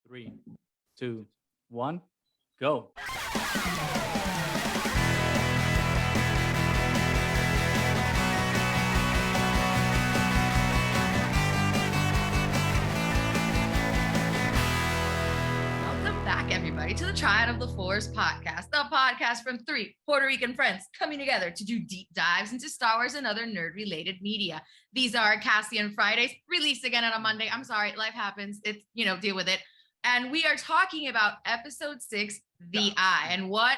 Three, two, one, go. Welcome back, everybody, to the Triad of the Fours podcast, the podcast from three Puerto Rican friends coming together to do deep dives into Star Wars and other nerd-related media. These are Cassian Fridays, released again on a Monday. I'm sorry, life happens. It's, deal with it. And we are talking about episode 6, The Eye, and what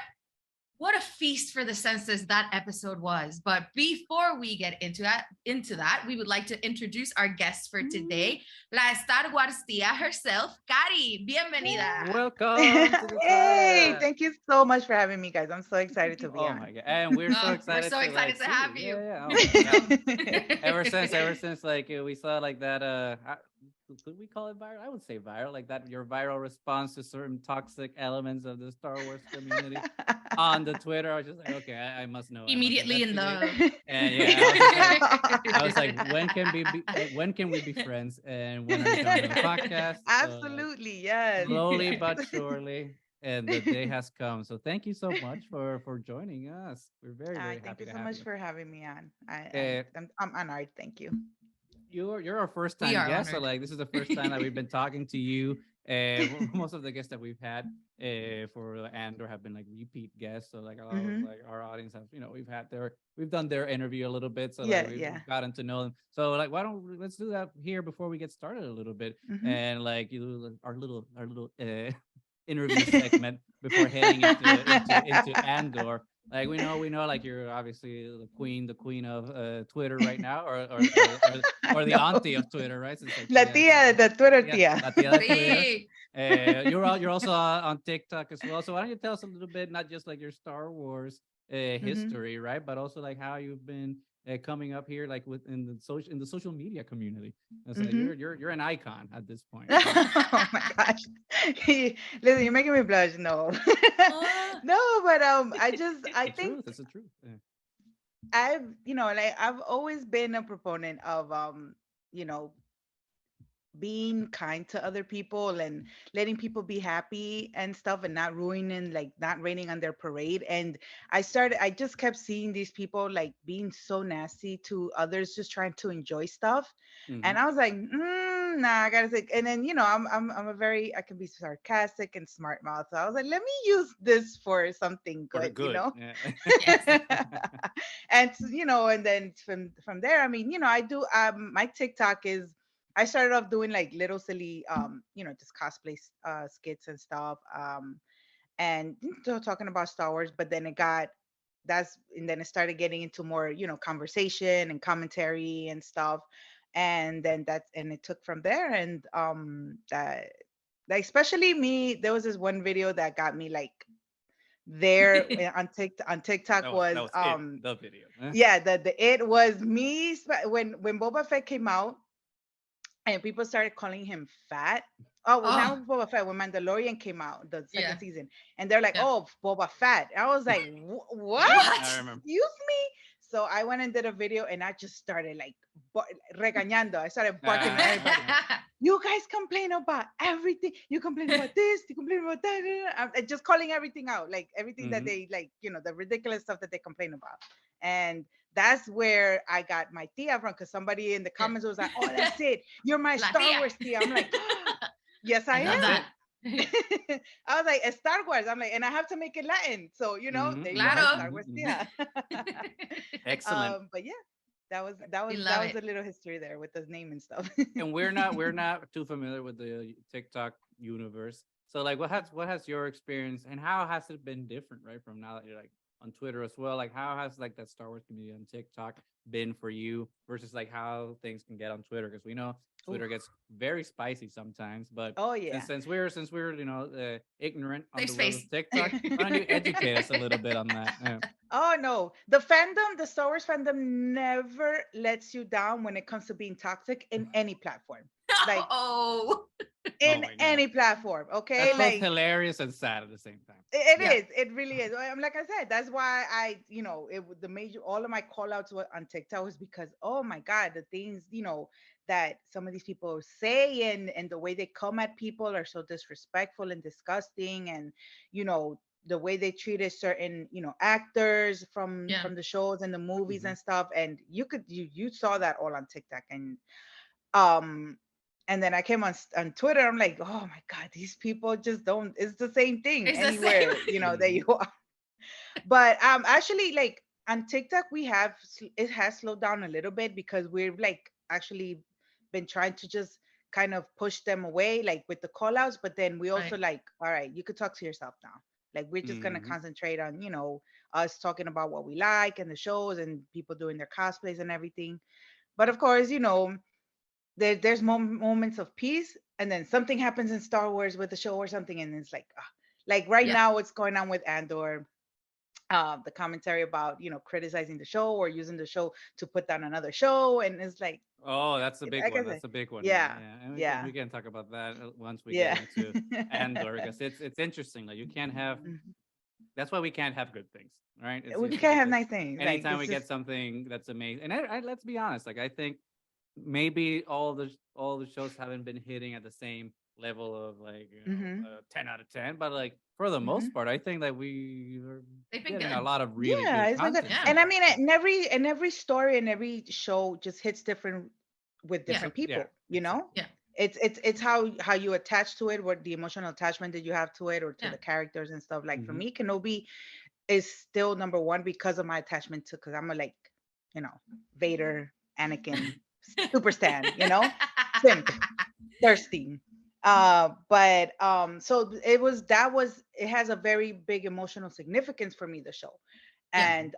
a feast for the senses that episode was. But before we get into that, we would like to introduce our guest for today, la EstarGuarsTía herself, Cari. Bienvenida. Welcome to the Hey, Triad. thank you so much for having me, guys. I'm so excited to be Oh on. my god, and we're so excited. We're so excited to have you. Yeah. Oh my God. ever since like we saw like that could we call it viral? I would say viral, like that your viral response to certain toxic elements of the Star Wars community on the Twitter. I was just like, okay, I must know. Immediately in the and yeah, I was like, when can we be friends? And when are we doing the podcast? Absolutely, yes. Slowly but surely. And the day has come. So thank you so much for joining us. We're very happy. Thank you to so have much you. for having me on. Uh, I'm honored. Thank you. You're our first time We are guest, so honored. like this is the first time that we've been talking to you. Most of the guests that we've had for Andor have been like repeat guests. So like a lot of like our audience have, we've done their interview a little bit. So like we've gotten to know them. So like let's do that here before we get started a little bit. And like our little interview segment before heading into Andor. Like we know, like you're obviously the queen of Twitter right now, or the auntie of Twitter, right? So it's La like, tía, the Twitter tía. La tía de Twitter. You're also on TikTok as well. So why don't you tell us a little bit, not just like your Star Wars history, right, but also like how you've been coming up here, like within the social media community. It's like you're an icon at this point. Oh my gosh. Listen, you're making me blush. No. No, but I think it's the truth. Yeah. I've always been a proponent of you know, being kind to other people and letting people be happy and stuff, and not raining on their parade. And I just kept seeing these people like being so nasty to others, just trying to enjoy stuff. And I was like, nah, I gotta say. And then I can be sarcastic and smart mouth. So I was like, let me use this for something good, Yeah. And and then from there, I mean, I do my TikTok is, I started off doing like little silly, just cosplay skits and stuff, and talking about Star Wars. But then and then it started getting into more, conversation and commentary and stuff, and then it took from there. And that, like, especially me, there was this one video that got me like there on TikTok was the video. Huh? yeah, it was me when Boba Fett came out. And people started calling him fat. Oh, well, now Boba Fett, when Mandalorian came out, the second season, and they're like, "Oh, Boba Fett." I was like, "What? I remember. Excuse me." So I went and did a video, and I just started like regañando. I started barking at everybody. You guys complain about everything. You complain about this. You complain about that. I'm just calling everything out, like everything that they like, the ridiculous stuff that they complain about. And that's where I got my tia from, because somebody in the comments was like, "Oh, that's it. You're my Star Wars tia." I'm like, yes, I am. That. I was like, Star Wars. I'm like, and I have to make it Latin. So, there you go, Star Wars tia. Excellent. But yeah, that was a little history there with the name and stuff. And we're not too familiar with the TikTok universe. So like what has your experience, and how has it been different, right, from now that you're like on Twitter as well? Like how has like that Star Wars community on TikTok been for you versus like how things can get on Twitter? Because we know Twitter gets very spicy sometimes. But since we're ignorant on the world of TikTok, why don't you educate us a little bit on that? Yeah. Oh no, the Star Wars fandom never lets you down when it comes to being toxic in any platform. Like in any platform, okay? That's like both hilarious and sad at the same time. It is. It really is. Like I said, that's why all of my call outs on TikTok was because, oh my God, the things, that some of these people say, and the way they come at people are so disrespectful and disgusting, and you know the way they treated certain actors Yeah. from the shows and the movies Mhm. and stuff, and you saw that all on TikTok. Um and then I came on Twitter. I'm like, oh my god, these people just don't. It's the same thing It's the same. anywhere that Mhm. you are. But actually, like on TikTok, it has slowed down a little bit because we've like actually been trying to just kind of push them away, like with the call outs. But then we also Right. like, all right, you could talk to yourself now. Like we're just gonna Mhm. concentrate on us talking about what we like and the shows and people doing their cosplays and everything. But of course, there's moments of peace, and then something happens in Star Wars with the show or something, and it's like, like right Yeah. now, what's going on with Andor, the commentary about criticizing the show or using the show to put down another show, and it's Oh, that's a big like I one. said, That's a big one. Yeah, yeah, yeah. And yeah, we can talk about that once we get yeah. into Andor, because it's interesting. Like you can't have. Mhm. That's why we can't have good things, right? It's We just can't have because nice things. Like anytime it's we just. get something that's amazing, and let's be honest. Like I think maybe all the shows haven't been hitting at the same level of like Hmm. 10 out of 10, but like for the most Hmm. part, I think that we are They've been getting a good. lot of really Yeah, good it's been good. content Yeah. from And I them. mean, So and every story and every show just hits different with Yeah. different yeah, people. exactly. Yeah. It's how you attach to it, what the emotional attachment that you have to it or to Yeah. the characters and stuff. Like for Hmm. me, Kenobi is still number one because of my attachment to, because I'm a like, you know, Vader, Anakin, Hmm. super stan, simp, thirsty. But so it has a very big emotional significance for me, the show. Yeah. And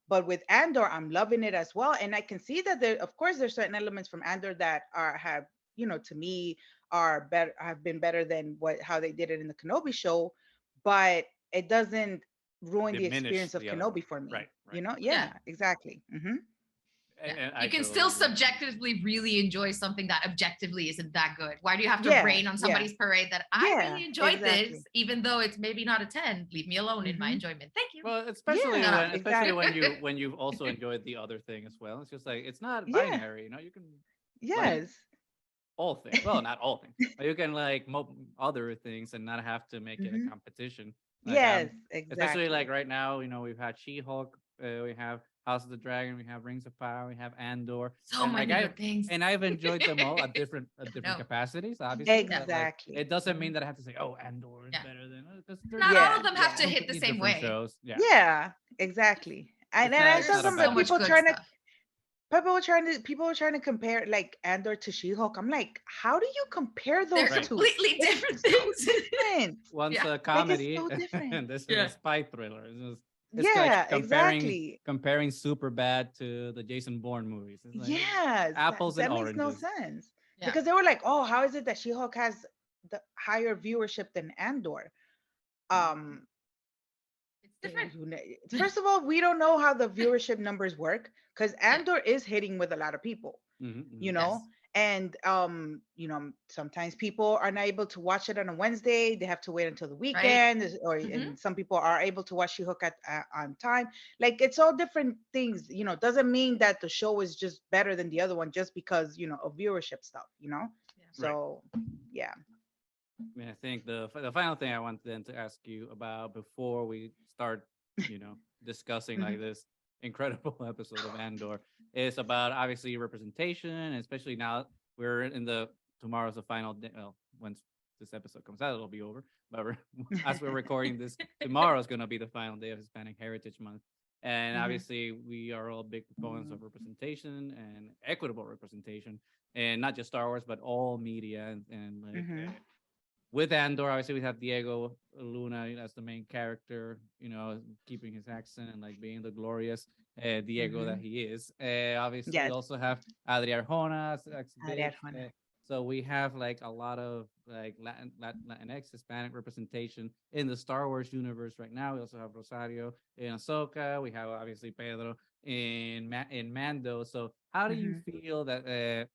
but with Andor, I'm loving it as well. And I can see that there, of course, there's certain elements from Andor that have, to me, are better, have been better than how they did it in the Kenobi show, but it doesn't ruin the Diminish experience of the other one. Kenobi for me. Right, right, right. Yeah. Yeah, exactly. Yeah. And You I can totally still agree. subjectively really enjoy something that objectively isn't that good. Why do you have to Yeah, rain on yeah, somebody's parade that I yeah, really enjoyed this, exactly. even though it's maybe not a 10? Leave me alone in my Hmm. enjoyment. Thank you. Well, Yeah, especially exactly. when you've also enjoyed the other thing as well. It's just like it's not Yeah, binary, you can like yes. all things. Well, not all things, but you can like other things and not have to make it a Hmm. competition. Like Yes, especially like exactly. right now, we've had She-Hulk, we have House of the Dragon, we have Rings of Power, we have Andor, So and like many good things. I've enjoyed them all I at different know. capacities, obviously, Yeah. but like Exactly. it doesn't Hmm. mean that I have to say, oh, Andor is Yeah. better than, because they're Not all Yeah, of them have yeah. to hit the completely same different way. shows. Yeah, Yeah, exactly. And I saw There's it's not a some so like battle. much good stuff. people were trying to compare like Andor to She-Hulk. I'm like, how do you compare They're those Right. two? completely It's different so things. different. One's Yeah. a Like it's comedy so different. and this is a Yeah. spy thriller. It's like Yeah, exactly. comparing Super Bad to the Jason Bourne movies. It's like Yes, apples and that makes no oranges. sense. Yeah. Because they were like, oh, how is it that She-Hulk has the higher viewership than Andor? Um, It's different. First of all, we don't know how the viewership numbers work because Yeah. Andor is hitting with a lot of people, Hmm. you Hmm. know, Yes. and sometimes people are not able to watch it on a Wednesday; they have to wait until the Right. weekend, or Hmm. and some people are able to watch She-Hulk on time. Like it's all different things, doesn't mean that the show is just better than the other one just because of viewership stuff. Yeah. Right. So, yeah. I mean, I think the final thing I want then to ask you about before we start, discussing like Mhm. this incredible episode of Andor is about obviously representation, and especially now we're in the tomorrow's the final day. Well, once this episode comes out, it'll be over. But as we're recording this, tomorrow is going to be the final day of Hispanic Heritage Month, and Mhm. obviously we are all big proponents of representation and equitable representation, and not just Star Wars, but all media and like. Mhm. With Andor, obviously we have Diego Luna as the main character, keeping his accent and like being the glorious Diego that Mhm. he is. Obviously, we Yes. also have Adri Arjona as Ariel Biggs. Juana. So we have like a lot of like Latinx Hispanic representation in the Star Wars universe right now. We also have Rosario in Ahsoka. We have obviously Pedro in Mando. So how do you Mhm. feel that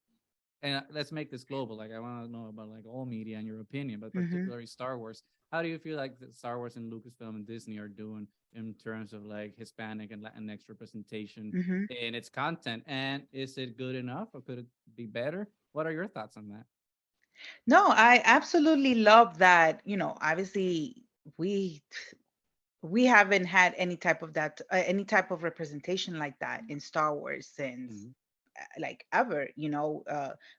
and let's make this global. Like, I want to know about like all media and your opinion, but Mm-hmm. particularly Star Wars. How do you feel like the Star Wars and Lucasfilm and Disney are doing in terms of like Hispanic and Latinx representation Mm-hmm. in its content? And is it good enough, or could it be better? What are your thoughts on that? No, I absolutely love that. Obviously we we haven't had any type of that, any type of representation like that in Star Wars since Mhm. like ever.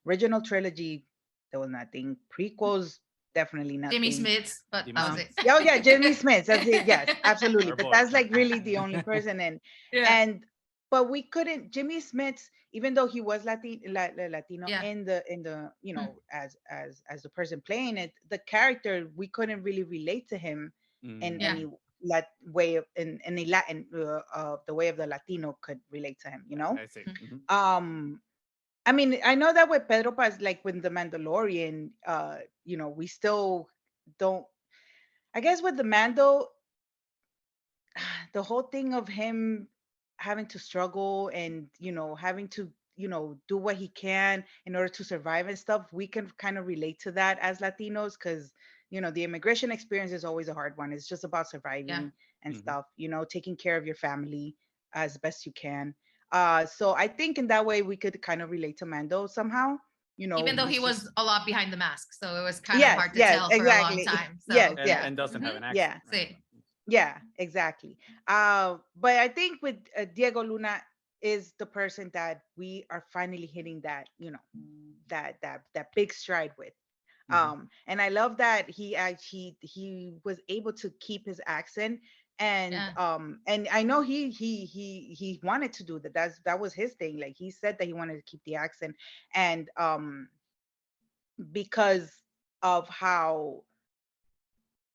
Original trilogy, there was nothing. Prequels, definitely Jimmy nothing. Smits, but Jimmy that was Um, Smith, it. yeah, oh yeah, Jimmy Smith. That's it. Yes, absolutely. our But boy. that's like really the only person. And Yeah, and but we couldn't. Jimmy Smith, even though he was Latino yeah. in the Mm. as the person playing it, the character, we couldn't really relate to him in Yeah. Mm, any way of in any Latin, the way of the Latino could relate to him. I see. Mm. Hmm. Um, I mean, I know that with Pedro Paz, like with the Mandalorian, we still don't. I guess with the Mando, the whole thing of him having to struggle and having to do what he can in order to survive and stuff, we can kind of relate to that as Latinos, because the immigration experience is always a hard one. It's just about Yeah. surviving and Hmm. stuff, taking care of your family as best you can. So I think in that way we could kind of relate to Mando somehow. Even though he He's was just, a lot behind the mask, so it was kind of yes, hard to yes, tell for a long exactly. time. Yes, So, yeah, And doesn't have hmm, an accent, yeah. right? see, Yeah, exactly. But I think with Diego Luna is the person that we are finally hitting that, that big stride with. Hmm. And I love that he was able to keep his accent. yeah, And I know he wanted to do that. That was his thing. Like, he said that he wanted to keep the accent. And because of how,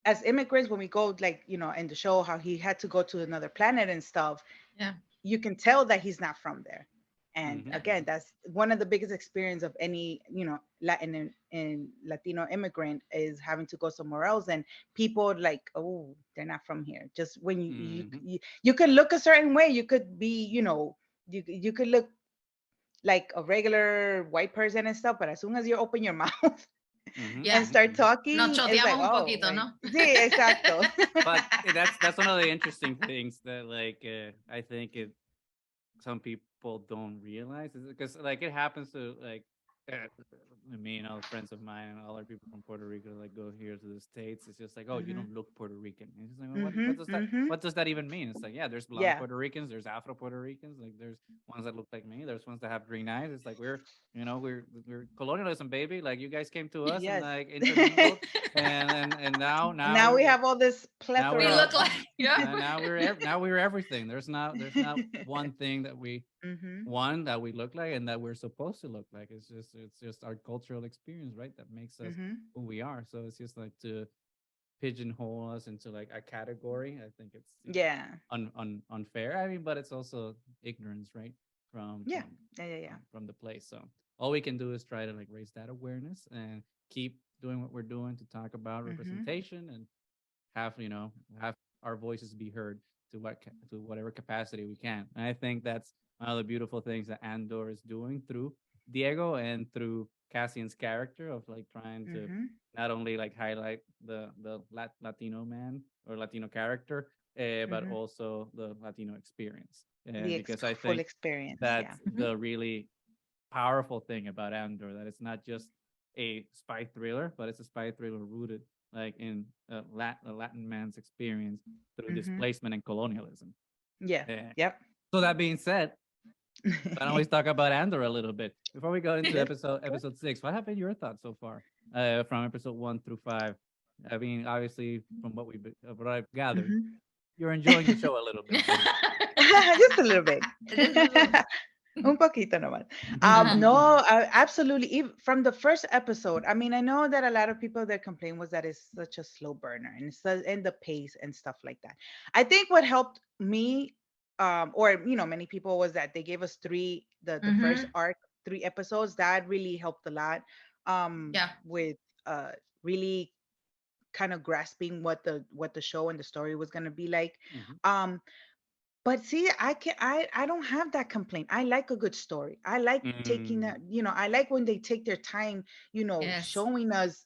as immigrants, when we go, like, in the show, how he had to go to another planet and stuff, yeah, you can tell that he's not from there. And Hmm. yeah, again, that's one of the biggest experience of any Latin and Latino immigrant, is having to go somewhere else, and people like, oh, they're not from here. Just when Hmm. you could look a certain way, you could be, you could look like a regular white person and stuff, but as soon as you open your mouth Hmm. and yeah. start Hmm. talking, Nos it's like, choteamos un oh, poquito, like, ¿no? sí, exacto. But that's one of the interesting things that like I think it some people don't realize is because like it happens to like uh, me and all friends of mine and other people from Puerto Rico like go here to the States. It's just like, oh, you Mhm. don't look Puerto Rican. And it's just like, well, Mhm. Mhm. what does that even mean? It's like, yeah, there's blonde Yeah. Puerto Ricans, there's Afro Puerto Ricans, like there's ones that look like me, there's ones that have green eyes. It's like we're colonialism, baby. Like you guys came to us and Yes. like intermingled, and And now we have all this now we're We plethora all look of. like, yeah. now we're everything. There's not one thing that Mhm. we look like and that we're supposed to look like. It's just our cultural experience, right? That makes us Mhm. who we are. So it's just like to pigeonhole us into like a category. I think it's Yeah. unfair. I mean, but it's also ignorance, right? From Yeah. from Yeah. Yeah. Yeah. from the place. So all we can do is try to like raise that awareness and keep doing what we're doing to talk about Mhm. representation and have our voices be heard to whatever capacity we can. And I think that's one of the beautiful things that Andor is doing through Diego and through Cassian's character of like trying to Mhm. not only like highlight the Latino man or Latino character, but Mhm. also the Latino experience. The Because I full think experience. Yeah. that's Mhm. the really powerful thing about Andor, that it's not just a spy thriller, but it's a spy thriller rooted like in a Latin man's experience through Mhm. displacement and colonialism. Yeah. Eh, Yep. so that being said, why don't we talk about Andor a little bit before we go into Good. Good. episode 6? What have been your thoughts so far from episode 1 through 5? I mean, obviously, from what I've gathered, Mhm. you're enjoying the show a little bit. So. Just a little bit. Just a little. Un poquito nomás. Uh-huh. No, absolutely. From the first episode, I mean, I know that a lot of people, their complaint was that it's such a slow burner and and the pace and stuff like that. I think what helped me, or many people, was that they gave us the first Hmm. arc, 3 episodes. That really helped a lot. Yeah. With really kind of grasping what the show and the story was gonna be like. Mhm. Um, But see, I don't have that complaint. I like a good story. I like taking Mm, that, I like when they take their time, Yes. showing us,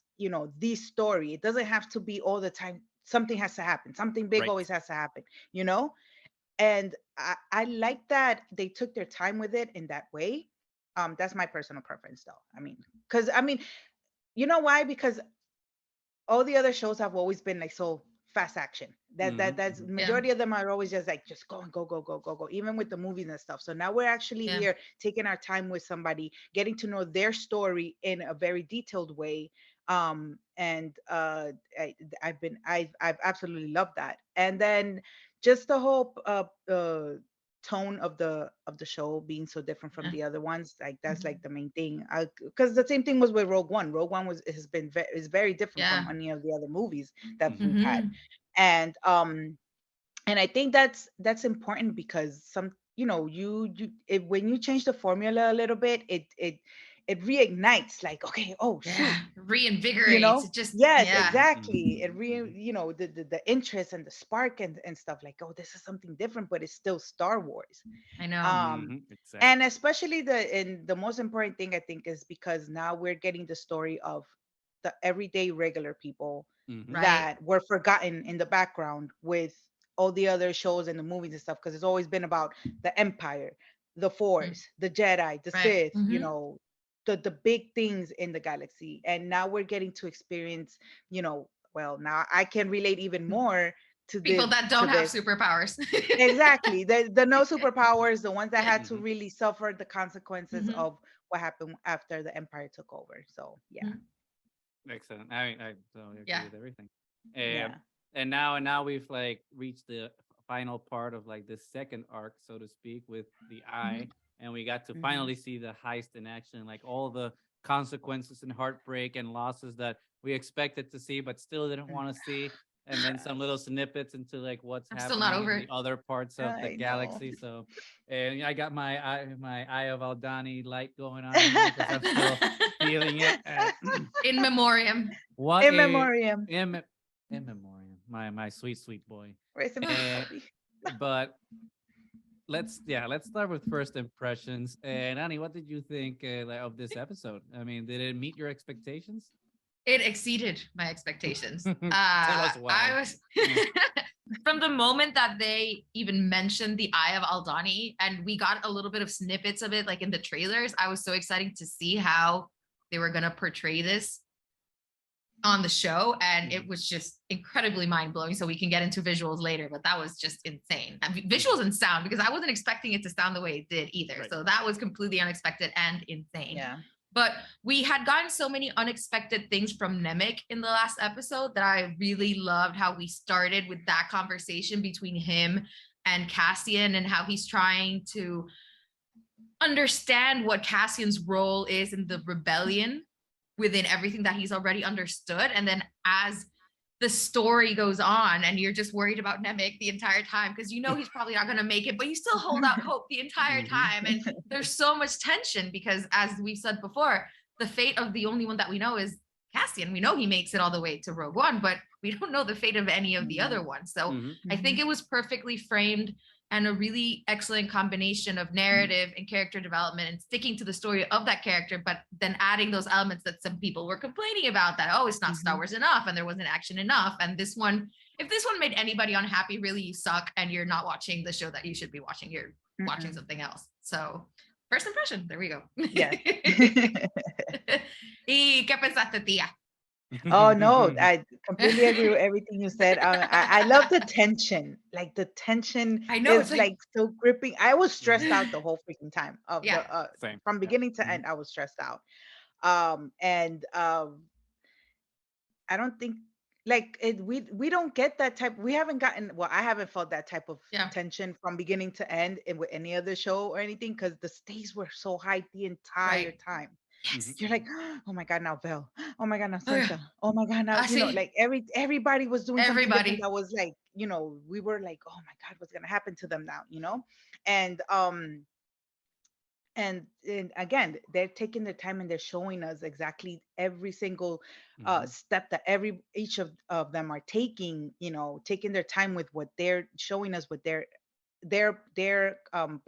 this story. It doesn't have to be all the time. Something has to happen. Something big right. always has to happen, you know? And I like that they took their time with it in that way. That's my personal preference though. Because you know why? Because all the other shows have always been like so fast action. That's Hmm. Yeah. majority of them are always just like just go and go, go, go, go, go, even with the movies and stuff. So now we're actually Yeah. here taking our time with somebody, getting to know their story in a very detailed way. And I've absolutely loved that. And then just the whole tone of the show being so different from Yeah. the other ones, like that's Mhm. like the main thing. Because the same thing was with Rogue One is very different from Yeah. any of the other movies that Hmm. we've had. Hmm. And um and I think that's important because when you change the formula a little bit, it reignites, like, okay, oh Yeah. shoot, Reinvigorates. It just, yes, yeah. Hmm. exactly. Hmm. It the interest and the spark and stuff, like, oh, this is something different, but it's still Star Wars. I know. um Hmm. and Exactly. especially the most important thing, I think, is because now we're getting the story of the everyday regular people Hmm. Right. that were forgotten in the background with all the other shows and the movies and stuff, because it's always been about the Empire, the Mm. Force, the Jedi, the Right. Sith, Hmm. the big things in the galaxy. And now we're getting to experience, well, now I can relate even more to People the that to don't have this. superpowers. Exactly. The no superpowers, the ones that Yeah. had to Hmm. really suffer the consequences Hmm. of what happened after the Empire took over. So yeah. Excellent. I totally agree Yeah. with everything. Yeah. And now we've like reached the final part of like the second arc, so to speak, with the Hmm. eye, and we got to Hmm. finally see the heist in action, like all the consequences and heartbreak and losses that we expected to see, but still didn't want to see. And then some little snippets into like what's I'm still not happening in over the it. other parts of the I know. galaxy. So, and I got my eye of Aldani light going on in here because I'm still feeling it. In memoriam. What In a memoriam. in memoriam, my sweet sweet boy. Rest in peace, Uh, Bobby. but let's start with first impressions. And Annie, what did you think like, of this episode? I mean, did it meet your expectations? It exceeded my expectations. Tell us I why. was from the moment that they even mentioned the Eye of Aldani, and we got a little bit of snippets of it, like in the trailers. I was so excited to see how they were gonna portray this on the show, and it Mhm, was just incredibly mind-blowing. So we can get into visuals later, but that was just insane. I mean, mhm. visuals and sound, because I wasn't expecting it to sound the way it did either, Right. so that was completely unexpected and insane. Yeah. But we had gotten so many unexpected things from Nemec in the last episode that I really loved how we started with that conversation between him and Cassian, and how he's trying to understand what Cassian's role is in the rebellion within everything that he's already understood. And then as the story goes on and you're just worried about Nemec the entire time because you know he's probably not going to make it, but you still hold out hope the entire Hmm. time. And there's so much tension because, as we've said before, the fate of the only one that we know is Cassian. We know he makes it all the way to Rogue One, but we don't know the fate of any of the Mhm. other ones. So Hmm. I think Mhm. it was perfectly framed and a really excellent combination of narrative and character development and sticking to the story of that character, but then adding those elements that some people were complaining about, that, oh, it's not Star Mhm. Wars enough and there wasn't action enough. And this one, if this one made anybody unhappy, really, you suck and you're not watching the show that you should be watching. You're watching Mm-mm. something else. So, first impression, there we go. Yes. ¿Y qué pensaste, tía? Oh no, I completely agree with everything you said. I love the tension. Like the tension I know, it's is like, like so gripping. I was stressed Hmm. out the whole freaking time of yeah, the Same. from Yeah. beginning to Hmm. end. I was stressed out. And I don't think like we don't get that type. We haven't gotten, well, I haven't felt that type of yeah, tension from beginning to end with any other show or anything, because the stakes were so high the entire right. time. Hmm. Yes. You're like, oh my god, now Belle. Oh my god, now Oh, yeah. Sansa. Oh my god, now, I see. like everybody was doing something different Everybody. that was like, we were like, oh my god, what's gonna happen to them now? And and again, they're taking their time and they're showing us exactly every single Hmm. step that each of them are taking, taking their time with what they're showing us, what they're their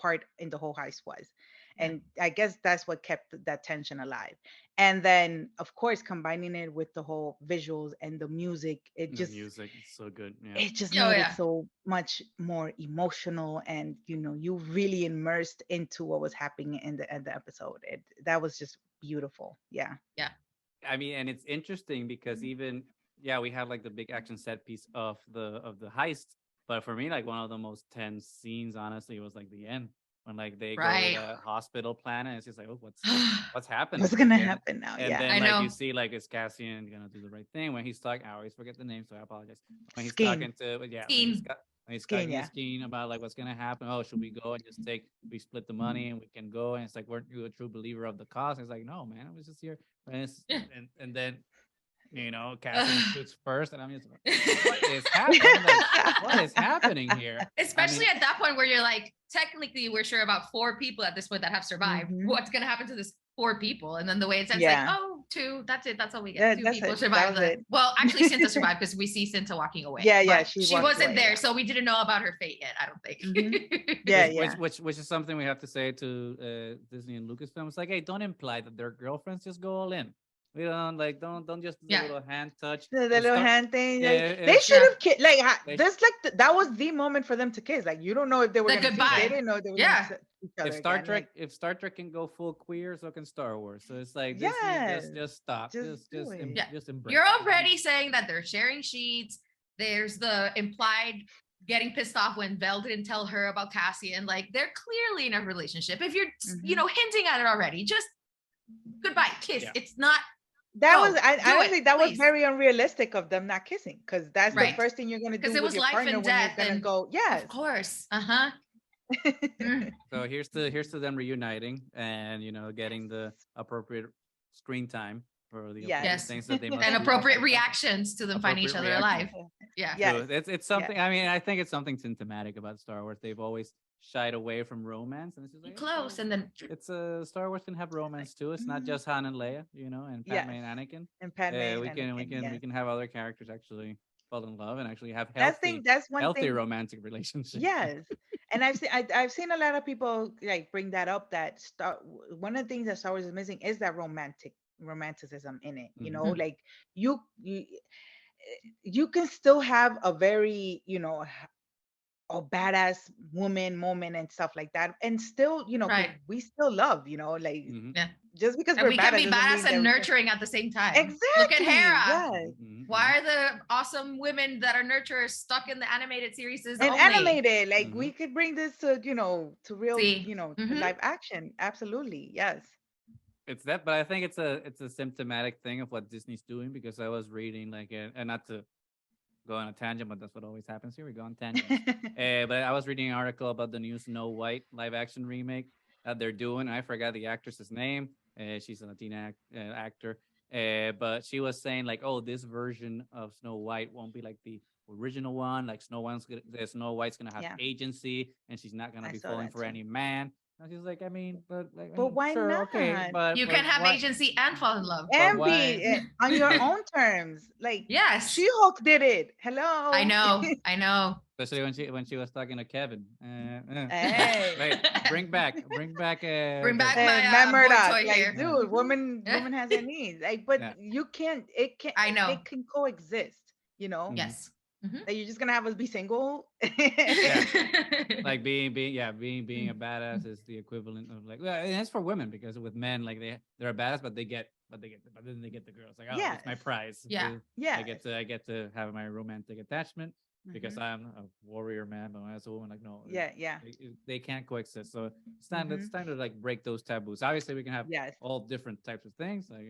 part in the whole heist was. And I guess that's what kept that tension alive. And then, of course, combining it with the whole visuals and the music, The music is so good. Yeah. it just Oh made it yeah. so much more emotional, and you really immersed into what was happening in the episode. That was just beautiful. Yeah. Yeah. I mean, and it's interesting because even we have like the big action set piece of the heist, but for me, like one of the most tense scenes, honestly, was like the end when like they go to Right. the hospital planet. And it's just like, oh, what's happening? What's gonna And happen now? and Yeah. then I like know. you see like is Cassian gonna do the right thing when he's talking? I always forget the name, so I apologize. When he's Skeen. talking to when Skeen. he's Skeen, talking yeah. to Skeen about like what's gonna happen. Oh, should we go and just we split the money and we can go? And it's like, weren't you a true believer of the cause? And it's like, no, man, I was just here. And then Cassian shoots first, and I'm just like, what is happening? Like, what is happening here? Especially at that point where you're like, technically, we're sure about 4 people at this point that have survived. Mhm. What's gonna happen to this 4 people? And then the way it says, Yeah. like, oh, 2, that's it. That's all we get. 2 That's people it. survived. That was it. Well, actually, Cinta survived because we see Cinta walking away. Yeah, But she she walked wasn't away, there, yeah. so we didn't know about her fate yet. I don't think. Yeah, which is something we have to say to Disney and Lucasfilm. It's like, hey, don't imply that their girlfriends just go all in. We don't just do the little hand touch. the little hand thing. Like, Yeah, they should have kissed. Like They- this, like that was the moment for them to kiss. Like you don't know if they were The gonna goodbye. kiss. They didn't know if they were Yeah. gonna see each other if Star again. Trek Like, if Star Trek can go full queer, so can Star Wars. So it's like Yes. just stop. Just do it. Yeah. Just embrace. You're it. already saying that they're sharing sheets. There's the implied getting pissed off when Vel didn't tell her about Cassian. Like they're clearly in a relationship. If you're, hinting at it already, just goodbye, kiss. Yeah. It's not. that No, was I do honestly it, that was please. very unrealistic of them not kissing, because that's Right. the first thing you're gonna do Because with it was your life partner and when death, you're gonna and go. Yes. of course. Uh-huh. So here's to them reuniting and getting the appropriate screen time for the Yes. appropriate things that they must And do. appropriate reactions to them finding each Appropriate other reactions. alive. Yeah. Yes. So it's something. I mean, I think it's something symptomatic about Star Wars. They've always shied away from romance, and it's just like Close, and then it's Star Wars can have romance too. It's not just Han and Leia, and Yes. Padme and Anakin. And Padme. we and can Anakin, we can have other characters actually fall in love and actually have That's healthy that's one healthy thing. romantic relationships. Yes, and I've seen a lot of people like bring that up. That one of the things that Star Wars is missing is that romanticism in it. Mhm. Like you can still have a very a badass woman moment and stuff like that, and still 'cause Right. we still love like Mhm. yeah. just because And we're we can badass be doesn't badass mean and that nurturing at the same time. exactly. Look at Hera. Yes. Mhm. Why are the awesome women that are nurturers stuck in the animated series And only? animated, like Mhm. we could bring this to to real See. to Mhm. live action. Absolutely, yes. It's that, but I think it's a symptomatic thing of what Disney's doing, because I was reading and not to go on a tangent, but that's what always happens here. We go on tangents. But I was reading an article about the new Snow White live action remake that they're doing. I forgot the actress's name. She's a Latina actor. But she was saying like, oh, this version of Snow White won't be like the original one. Like Snow White's gonna have Yeah. agency, and she's not gonna I be saw falling that for too. any man. And she's like, I mean, But why sure, okay, not? but You but can have why- agency and fall in love. And why- be on your own terms. Like Yes. She-Hulk did it. Hello. I know. Especially when she was talking to Kevin. Hey. Wait, bring back. Bring back Kevin. my Matt boy Murdock, toy like, here. dude, woman has a need. Like, but Yeah. you can't. It can't. I know. They can coexist. Yes. That you're just gonna have us be single. Like being a badass is the equivalent of like, well, and it's for women, because with men, like they're a badass, but then they get the girls. Like, oh, it's my Yes. prize. Yeah. So Yeah. I get to have my romantic attachment because Mhm. I'm a warrior man, but as a woman, like no. Yeah. They can't coexist. So it's time to like break those taboos. Obviously, we can have Yes. all different types of things, like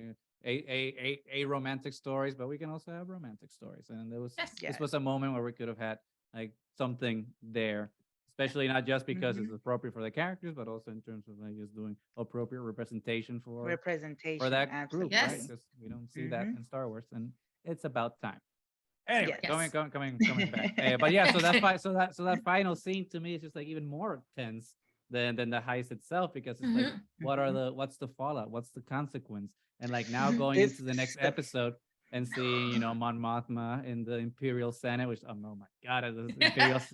a romantic stories, but we can also have romantic stories. And Yes. this was a moment where we could have had like something there, especially not just because it's appropriate for the characters, but also in terms of like just doing appropriate representation for Representation. that Absolutely. group, right? Yes. Because we don't see that Mhm. in Star Wars, and it's about time. Anyway, Yes. coming back. But yeah, so that final scene to me is just like even more tense than the heist itself, because it's like, what's the fallout? What's the consequence? And like now going This- into the next episode, and seeing, you know, Mon Mothma in the Imperial Senate, which, oh my God,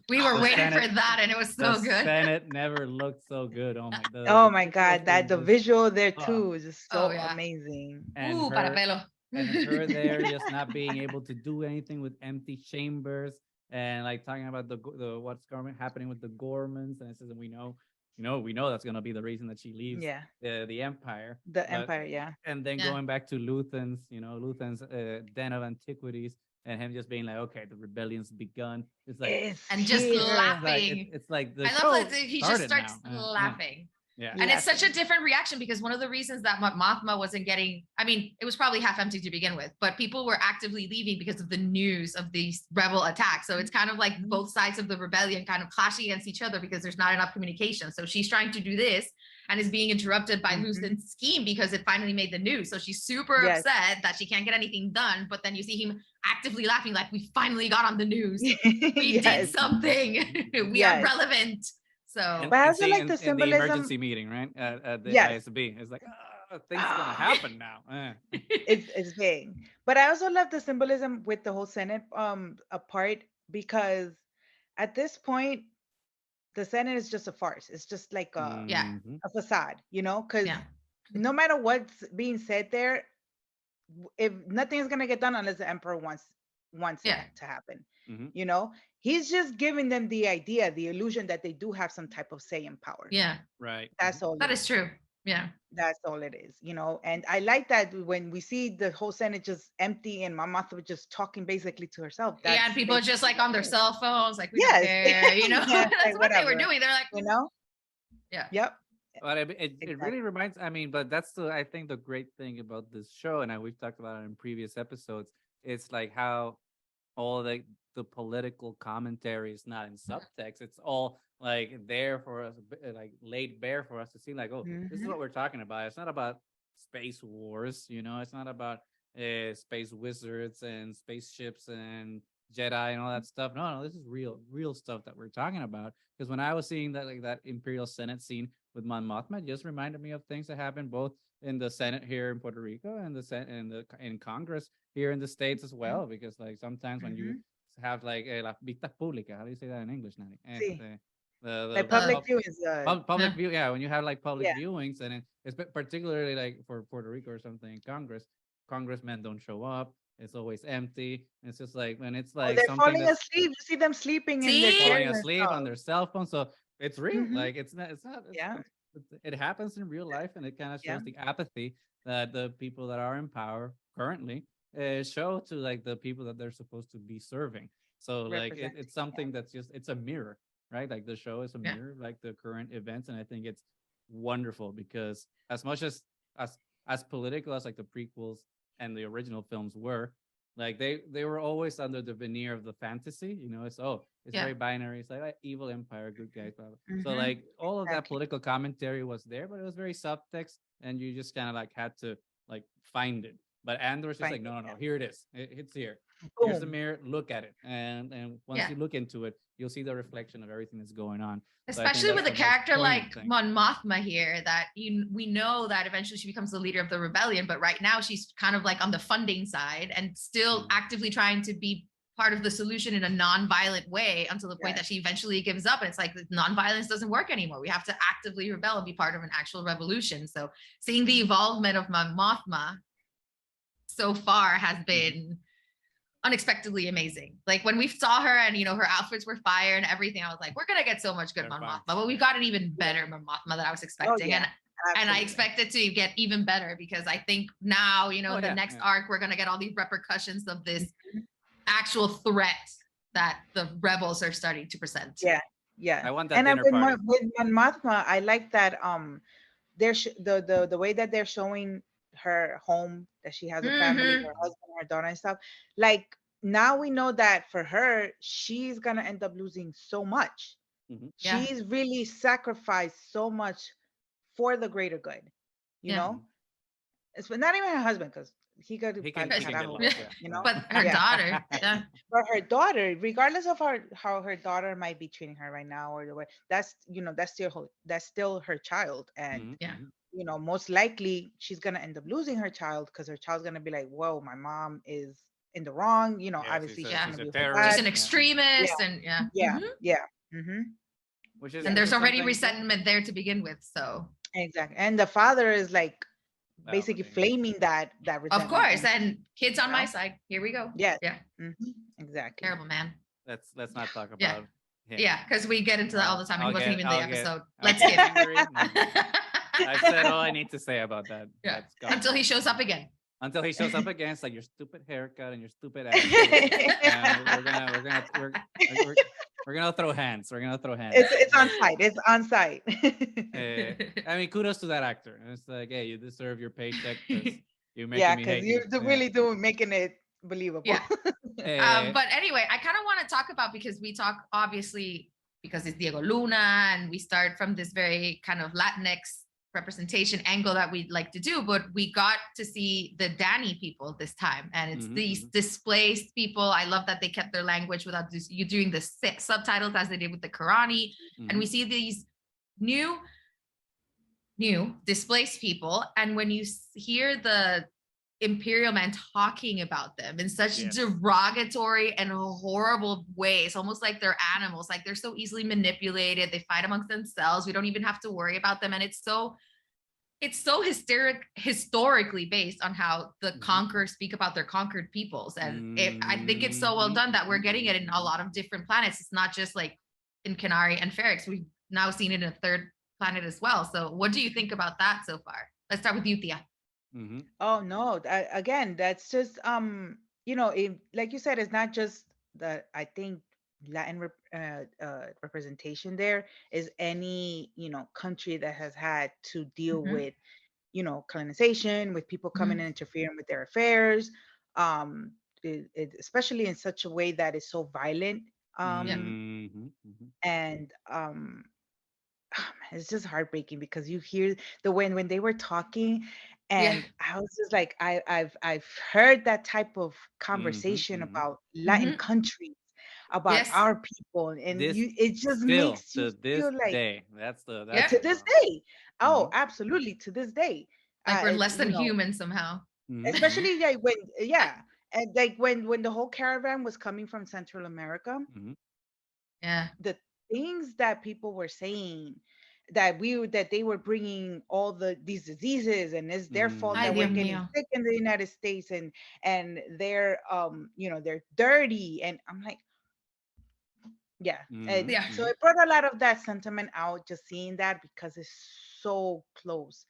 We were the waiting Senate, for that, and it was the so good. Senate never looked so good. Oh my, Oh the my visual God, that thing the was, visual there oh, too is just Oh so yeah. amazing. and Para her pelo. and her there just not being able to do anything with empty chambers, and like talking about the what's going happening with the Gormans, and it says that we know that's gonna be the reason that she leaves Yeah, the Empire, the but Empire. Yeah, and then Yeah. going back to Luthen's den of antiquities, and him just being like, okay, the rebellion's begun. It's like it's And just here. laughing. it's like the I show love that he just started starts now. laughing. Yeah. And it's such a Laughing. different reaction because one of the reasons that Mothma wasn't getting, I mean, it was probably half empty to begin with, but people were actively leaving because of the news of these rebel attacks. So it's kind of like both sides of the rebellion kind of clashing against each other because there's not enough communication. So she's trying to do this and is being interrupted by Luthen's scheme because it finally made the news. So she's super upset that she can't get anything done. But then you see him actively laughing like, we finally got on the news. We did something. We are relevant. So, But I and also seeing like the in the symbolism. emergency meeting, right? At the Yes. ISB. It's like, things are gonna happen now. It's big. But I also love the symbolism with the whole Senate apart because at this point the Senate is just a farce. It's just like Mhm. a facade, you know, because yeah. no matter what's being said there, if nothing is gonna get done unless the emperor wants Yeah. it to happen. Mhm. You know, he's just giving them the idea, the illusion that they do have some type of say and power. Yeah. Right. That's all. That is true. Yeah. That's all it is, you know. And I like that when we see the whole Senate just empty and Mama Martha just talking basically to herself. Yeah, and people just like on their cell phones, like we don't Yes. care, you know. Yeah, That's like, what they were whatever, doing. They're like, you know. yeah. Yep. But it Exactly. really reminds. I mean, but that's I think the great thing about this show, and we've talked about it in previous episodes. It's like how all the political commentary is not in subtext. It's all like there for us, like laid bare for us to see. Like, oh, this is what we're talking about. It's not about space wars, you know. It's not about space wizards and spaceships and Jedi and all that stuff. No, this is real stuff that we're talking about. Because when I was seeing that like that Imperial Senate scene with Mon Mothma, it just reminded me of things that happened both in the Senate here in Puerto Rico and the Senate in Congress here in the States as well. Because like sometimes when you have like las vistas públicas, how do you say that in English, Nani? Sí. The Like public viewings. public view, yeah, when you have like public Yeah. viewings, and it's particularly like for Puerto Rico or something in congressmen don't show up. It's always empty. It's just like when it's like They're something falling that's asleep. You see them sleeping in their See? chairs falling and asleep on stuff. their cell phone. So it's real. Mhm. Like it's not. Yeah. It happens in real life, and it kind of shows Yeah. the apathy that the people that are in power currently show to like the people that they're supposed to be serving. So like Representing. it's something that's just it's a mirror, right? Like the show is a Yeah. mirror, like the current events, and I think it's wonderful because as much as political as like the prequels and the original films were, like they were always under the veneer of the fantasy, you know. It's Yeah. very binary. It's like evil empire, good guys, blah, blah. So Mhm. like all of that Exactly. political commentary was there, but it was very subtext, and you just kind of like had to like find it. But Andor's just like, Find it, no, here it is. It's here. yeah. Here's the Boom. mirror. Look at it, and once Yeah. you look into it, you'll see the reflection of everything that's going on. So I think Especially with a that's the most character poignant like thing. Mon Mothma here, that we know that eventually she becomes the leader of the rebellion, but right now she's kind of like on the funding side and still actively trying to be part of the solution in a non-violent way until the point that she eventually gives up. And it's like non-violence doesn't work anymore. We have to actively rebel and be part of an actual revolution. So seeing the evolvement of Mon Mothma so far has been unexpectedly amazing. Like when we saw her and her outfits were fire and everything, I was like, we're gonna get so much good Mon Mothma, but we got an even better Mon Mothma than I was expecting. And I expect it to get even better because I think now, the next arc, we're gonna get all these repercussions of this actual threat that the rebels are starting to present. Yeah. I want that dinner party. With Mon Mothma, I like that there's the way that they're showing her home, that she has a family, her husband, her daughter and stuff. Like now we know that for her, she's gonna end up losing so much. She's really sacrificed so much for the greater good, you know. It's not even her husband, because he get lost, you know. But her daughter, but her daughter, regardless of how her daughter might be treating her right now or the way, that's still her child, and most likely she's gonna end up losing her child because her child's gonna be like, whoa, my mom is in the wrong. Yeah, Obviously she's Yeah. gonna she's a be her She's bad. an terrorist. Yeah, Yeah, extremist, and yeah. yeah, yeah. Mm-hmm. which is And Yeah, there's already something. resentment there to begin with. So exactly. And the father is like Well, basically yeah. flaming that of resentment course, on him, and kids you on my know? side. Here we go. Yes. Yeah. Exactly. Terrible, man. Let's not talk Yeah. about him. Yeah, because we get into that all the time, and he wasn't even the episode. Let's skip. Angry. No. I've said all I need to say about that. Yeah. Let's go. Until he shows up again. Until he shows up again, it's like your stupid haircut and your stupid attitude. And we're gonna throw hands. We're gonna throw hands. It's on site. It's on site. I mean, kudos to that actor. It's like, hey, you deserve your paycheck because you're making Yeah, me because hate you. you're really doing making it believable. Yeah. Eh, But anyway, I kind of want to talk about, because we talk obviously because it's Diego Luna, and we start from this very kind of Latinx representation angle that we'd like to do, but we got to see the Dani people this time, and it's these displaced people. I love that they kept their language without you doing the subtitles as they did with the Qurani, and we see these new displaced people, and when you hear the Imperial man talking about them in such derogatory and horrible ways, almost like they're animals, like they're so easily manipulated, they fight amongst themselves, we don't even have to worry about them, and it's so historically based on how the conquerors speak about their conquered peoples, and I think it's so well done that we're getting it in a lot of different planets. It's not just like in Canary and Ferrix, we've now seen it in a third planet as well. So what do you think about that so far? Let's start with you, Tia. Oh no, again, that's just like you said, it's not just the, I think, Latin representation. There is any country that has had to deal with colonization, with people coming and interfering with their affairs, especially in such a way that is so violent, and it's just heartbreaking because you hear the when they were talking, and I was just like, I've heard that type of conversation about Latin countries, about our people, and it just makes you to this feel like day. That's to this day. Oh, absolutely, to this day. Like we're less than human somehow. Especially like when and like when the whole caravan was coming from Central America. The things that people were saying, that they were bringing all these diseases, and it's their fault that we're getting sick in the United States, and they're they're dirty, and I'm like, so it brought a lot of that sentiment out, just seeing that, because it's so close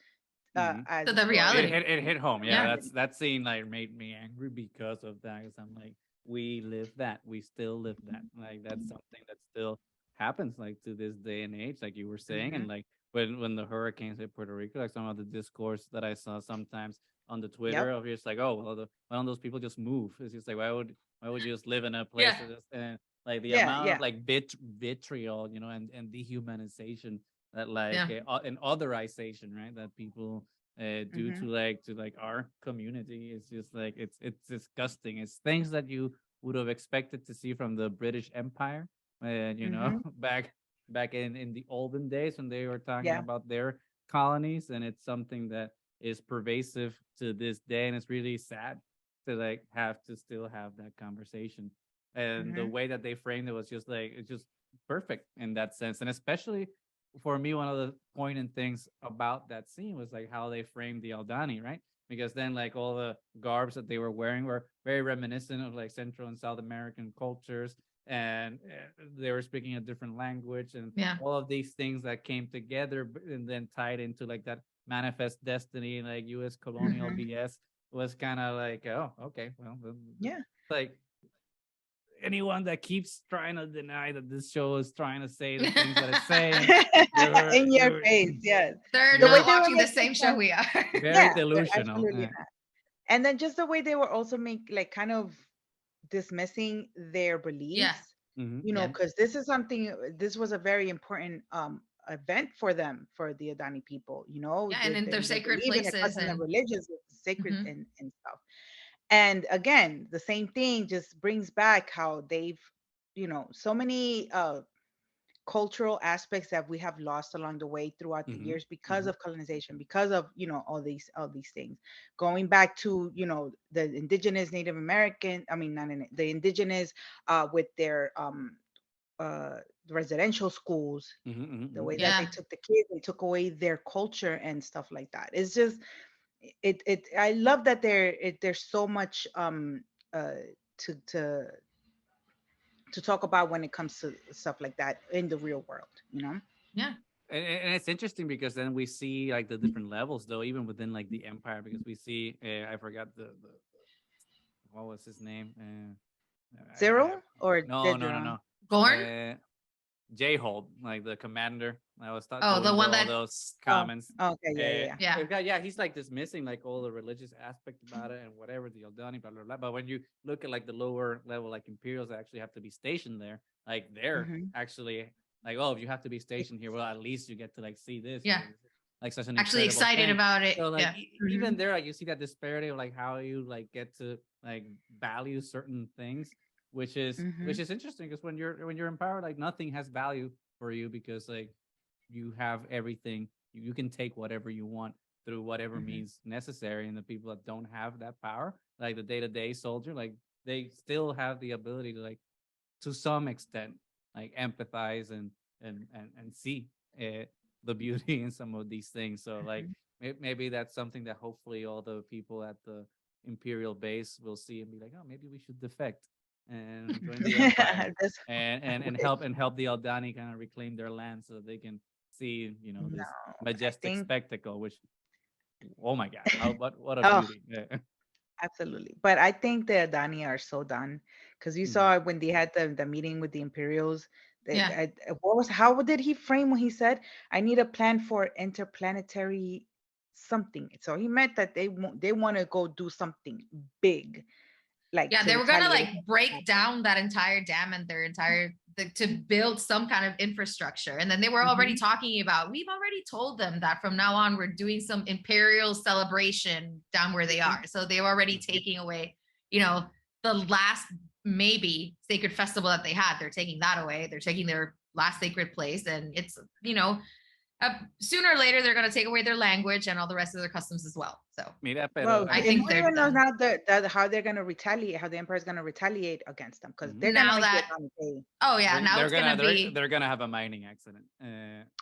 to the reality. It hit home. Yeah, that scene like made me angry because of that, because I'm like, we live that, we still live that, like that's something that still happens like to this day and age, like you were saying. And like when the hurricanes hit Puerto Rico, like some of the discourse that I saw sometimes on the Twitter of just like, oh well, why don't those people just move? It's just like, why would you just live in a place and like the amount of like vitriol, and dehumanization that like and otherization, right, that people do to like our community. It's just like it's disgusting. It's things that you would have expected to see from the British Empire, and back in the olden days when they were talking about their colonies, and it's something that is pervasive to this day, and it's really sad to like have to still have that conversation. And the way that they framed it was just like, it's just perfect in that sense. And especially for me, one of the poignant things about that scene was like how they framed the Aldani, right? Because then like all the garbs that they were wearing were very reminiscent of like Central and South American cultures, and they were speaking a different language, and all of these things that came together and then tied into like that manifest destiny, like US colonial BS, was kind of like, oh, okay, well, like anyone that keeps trying to deny that this show is trying to say the things that it's saying in your face, they're not watching the same show we are. Very delusional. And then just the way they were also like kind of dismissing their beliefs, because this was a very important event for them, for the Adani people, and in their sacred places and religions, sacred and stuff. And again, the same thing just brings back how they've so many cultural aspects that we have lost along the way throughout the Mm-hmm. years because Mm-hmm. of colonization, because of, all these things, going back to, the indigenous Native American, I mean, not the indigenous, with their uh residential schools, Mm-hmm. the Mm-hmm. way that they Yeah. took the kids, they took away their culture and stuff like that. It's just, I love that there's so much uh to talk about when it comes to stuff like that in the real world. Yeah. And it's interesting because then we see like the different levels though, even within like the empire, because we see I forgot the what was his name? I Zero or no no no Dedra? no. Gorn. J-Hold, like the commander. I was Oh, the doing one all that. those Oh, comments. okay, yeah, yeah, Yeah. Yeah, he's like dismissing like all the religious aspect about it and whatever the Aldani, blah blah blah. But when you look at like the lower level, like Imperials that actually have to be stationed there, like yeah. they're actually like, oh, if you have to be stationed here, well, at least you get to like see this. Yeah. It's like such an Actually incredible excited thing. about it. So like Yeah. even there, like you see that disparity of like how you like get to like value certain things, which Mhm. is interesting because when you're empowered, like nothing has value for you because like you have everything. You can take whatever you want through whatever Mhm. means necessary. And the people that don't have that power, like the day-to-day soldier, like they still have the ability to like to some extent like empathize and see uh, the beauty in some of these things. So like Mhm. maybe that's something that hopefully all the people at the imperial base will see and be like, oh, maybe we should defect and join the empire That's and help the Aldani kind of reclaim their land so that they can see, you know, no. this I majestic think. spectacle. Which, oh my God, how what a Oh, beauty! Yeah. absolutely. But I think the Adani are so done because you Mhm. saw when they had the meeting with the Imperials. That Yeah. what was how did he frame when he said, "I need a plan for interplanetary something." So he meant that they want to go do something big, like Yeah, to they were gonna retaliate like against what break happened. down that entire dam and their entire to build some kind of infrastructure. And then they were already Hmm. talking about, we've already told them that from now on we're doing some imperial celebration down where they are. So they were already Mhm. taking away, you know, the last maybe sacred festival that they had. They're taking that away. They're taking their last sacred place. And it's, sooner or later they're gonna take away their language and all the rest of their customs as well. So Mira, pero Well, I and think who they're even knows done. now that how they're gonna retaliate, how the Empire is gonna retaliate against them, because mhm. they're gonna Now make the that, Adani pay. oh yeah, now it's gonna be, They're gonna have a mining accident.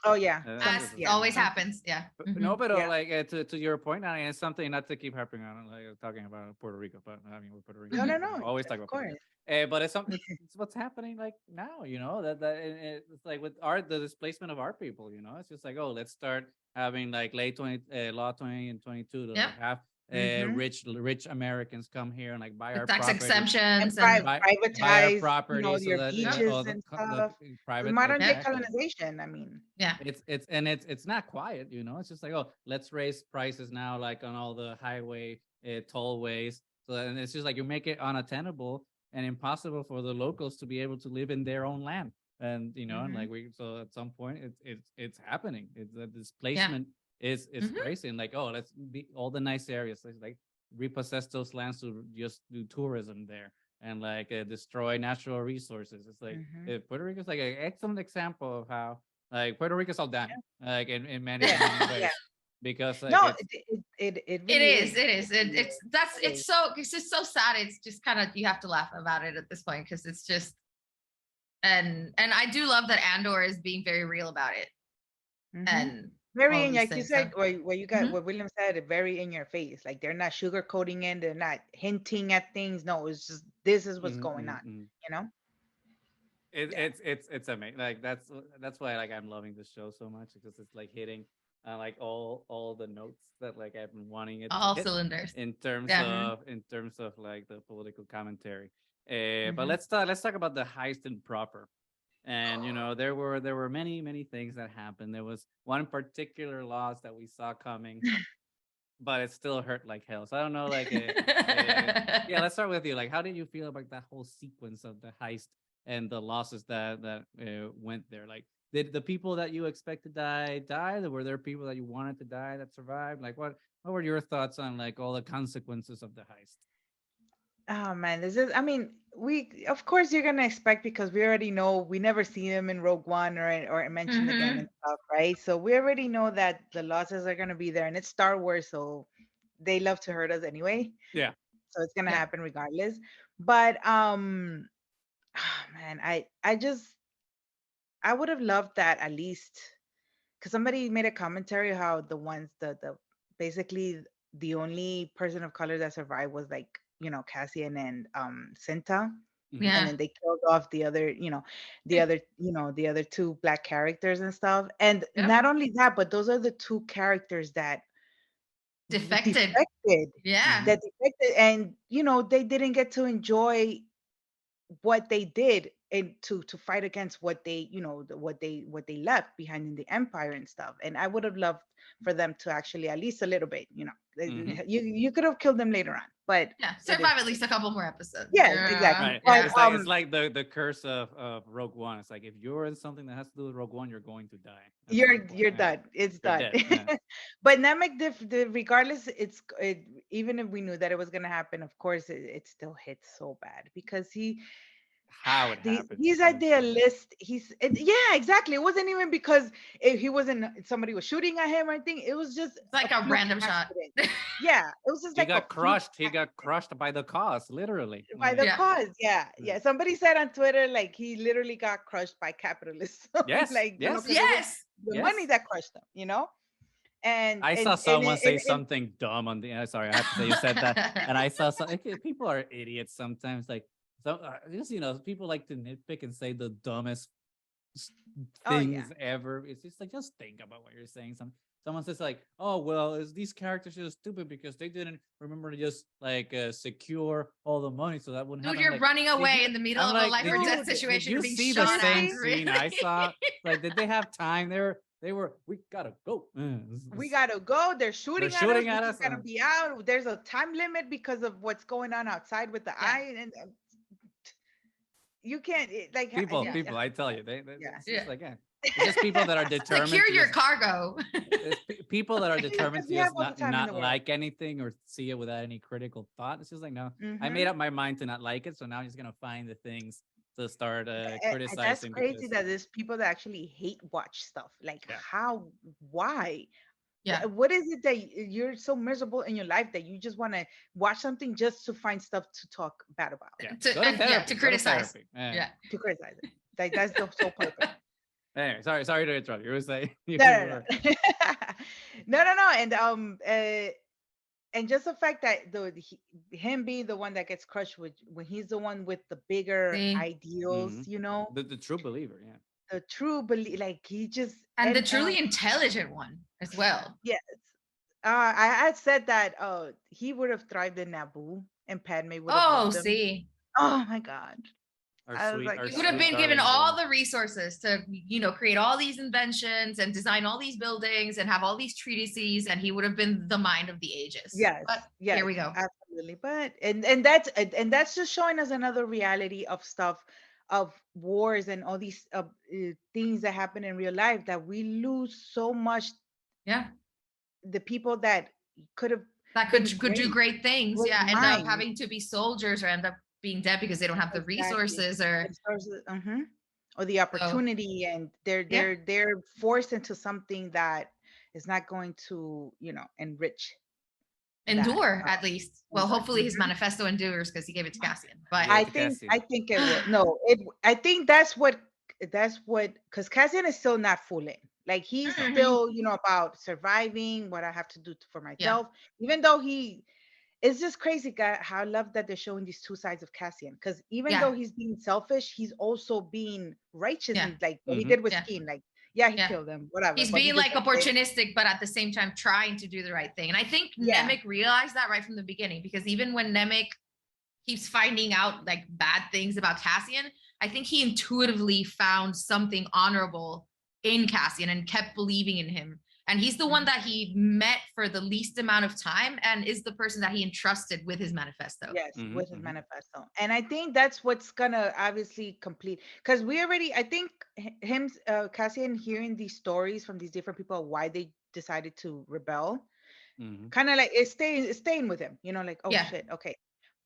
Oh yeah, as always something. happens. Yeah. No, but Yeah. like to your point, I mean, it's something not to keep harping on, like talking about Puerto Rico, but I mean, we're Puerto Rican, No, so no, Mhm. we no. always talk Of about Puerto course. Rico. But it's something, it's what's happening like now, you know, it's like with the displacement of our people, you know, it's just like, oh, let's start having like late 20, law 20 and 22 to Yep. like have Hmm. rich Americans come here and like buy With our tax property And exemptions and buy our privatize, property so your that yep. beaches all and the stuff. The private modern day Yep. exactly colonization. I mean, Yeah. it's not quiet, you know. It's just like, oh, let's raise prices now, like on all the highway tollways. So and it's just like you make it unattainable and impossible for the locals to be able to live in their own land. And you know, and hmm like we so at some point it's happening. It's the Yeah. displacement is Hmm. crazy. And like, oh, let's be all the nice areas. Let's like repossess those lands to just do tourism there and like destroy natural resources. It's like hmm Puerto Rico is like an excellent example of how like Puerto Rico's all done, like in many yeah, many yeah. ways, because like No, it's it It really is. is. It It is. really is. It is. It's just so sad. It's just kind of, you have to laugh about it at this point because it's just, and I do love that Andor is being very real about it Hmm. and Very all in, these like you things. So said, where you got mhm. what William said, very in your face. Like they're not sugarcoating it, they're not hinting at things. No, it's just this is what's mhm, going mhm, on. mhm. You know? Yeah. It's amazing. Like that's why like I'm loving this show so much because it's like hitting like all the notes that like I've been wanting it to All hit cylinders. Yeah. Hmm. in terms of like the political commentary. But Hmm. let's talk about the heist in proper. And you know there were many things that happened. There was one particular loss that we saw coming, but it still hurt like hell. So I don't know, like, yeah. Let's start with you. Like, how did you feel about that whole sequence of the heist and the losses that went there? Like, did the people that you expect to die? Were there people that you wanted to die that survived? Like, what were your thoughts on like all the consequences of the heist? Oh man, this is. I mean, we of course you're gonna expect because we already know we never see them in Rogue One or mentioned again and Hmm. stuff, right? So we already know that the losses are gonna be there, and it's Star Wars, so they love to hurt us anyway. Yeah. So it's gonna Yeah. happen regardless. But man, I would have loved that at least because somebody made a commentary how the basically the only person of color that survived was like Cassian and Cinta, Hmm. and Yeah. then they killed off the other the other two black characters and stuff. And Yep. not only that, but those are the two characters that Defected. defected Yeah. Hmm. and they didn't get to enjoy what they did and to fight against what they what they left behind in the empire and stuff. And I would have loved for them to actually at least a little bit, Hmm. you could have killed them later on, but Yeah. it is Survive at least a couple more episodes. yes, Yeah. exactly. Right. But Yeah. It's like the curse of Rogue One. It's like if you're in something that has to do with Rogue One, you're going to die at some point. you're Yeah. done, it's You're done. dead. Yeah. But Namek, regardless, even if we knew that it was going to happen, of course it still hits so bad because How it happened he's is idealist. Yeah, exactly. It wasn't even because he wasn't somebody was shooting at him or anything. It was just It's like a a fluke random shot. accident. Yeah, it was just he like a got fluke crushed. He got accident crushed by the cause, literally. by the Like, Yeah. cause. Yeah, yeah. yeah. Somebody said on Twitter like he literally got crushed by capitalism, Yes. like Yes. because it was Yes. the money Yes. that crushed him. And I and saw and someone say something dumb on the. Sorry, I have to say you said that, and I saw some. People are idiots sometimes. Like just people like to nitpick and say the dumbest s- oh yeah, things ever. It's just like just think about what you're saying. Someone says like, oh well, is these characters just stupid because they didn't remember to just like secure all the money so that wouldn't Dude, happen. I'm you're like, running did away you? in the middle I'm of a like, life or death did situation you and being see the shot at. same seriously. scene I Really? saw? Like, did they have time? They were. We gotta go. We gotta go. They're They're shooting at us. shooting We at just us. gotta be out. There's a time limit because of what's going on outside with the Yeah. eye, and you can't like People, Yeah. yeah, I tell you, yeah. it's Yeah. just like, it's just people that are determined Secure to your just, cargo. it's people that are Yeah, determined because to we have just all the time in not the world. like anything or see it without any critical thought. It's just like, no, I made Hmm. up my mind to not like it, so now I'm just gonna find the things to start That's criticizing crazy because that there's people that actually hate watch stuff. Like yeah, how, why? Yeah. What is it that you're so miserable in your life that you just want to watch something just to find stuff to talk bad about, yeah, To go to and yeah, to therapy, criticize. Yeah. Yeah. to criticize it? Like that's the sole purpose. Anyway, sorry to interrupt. You were saying you No, no, were no. No. And just the fact that him being the one that gets crushed with when he's the one with the bigger See? ideals, mhm. The true believer, yeah. the true belief, like he just And the and truly intelligent one as well. yes, I had said that he would have thrived in Naboo and Padme would have Oh, loved him. see. Oh my god, I was like, Our He would have sweet been given darling all boy. the resources to, create all these inventions and design all these buildings and have all these treatises, and he would have been the mind of the ages. yes, But yes, here we go. absolutely. But and that's just showing us another reality of stuff of wars and all these things that happen in real life that we lose so much Yeah. the people that could have That been could do great things. great Yeah. End up minds. having to be soldiers or end up being dead because they don't have the Exactly. resources or Or the so opportunity, and yeah. they're forced into something that is not going to, enrich that. Endure at least. Well, Endure. hopefully his manifesto endures because he gave it to Cassian. He But gave it to Cassian. I think it will. No, I think that's what because Cassian is still not full in. Like he's No. still, about surviving, what I have to do for yeah. myself, even though it's just crazy how I love that they're showing these two sides of Cassian. Because even Yeah. though he's being selfish, he's also being righteous Yeah. and like what he Mhm. did with Yeah. Skeen. Like, yeah, he Yeah. killed him, whatever. He's But he being like deserved it. opportunistic, but at the same time trying to do the right thing. And I think Yeah. Nemec realized that right from the beginning, because even when Nemec keeps finding out like bad things about Cassian, I think he intuitively found something honorable in Cassian and kept believing in him. And he's the one that he met for the least amount of time and is the person that he entrusted with his manifesto. Yes, Mhm. with his Mhm. manifesto. And I think that's what's gonna obviously complete because I think him, Cassian hearing these stories from these different people why they decided to rebel, Mhm. kind of like it's staying with him, like, oh Yeah. shit, okay.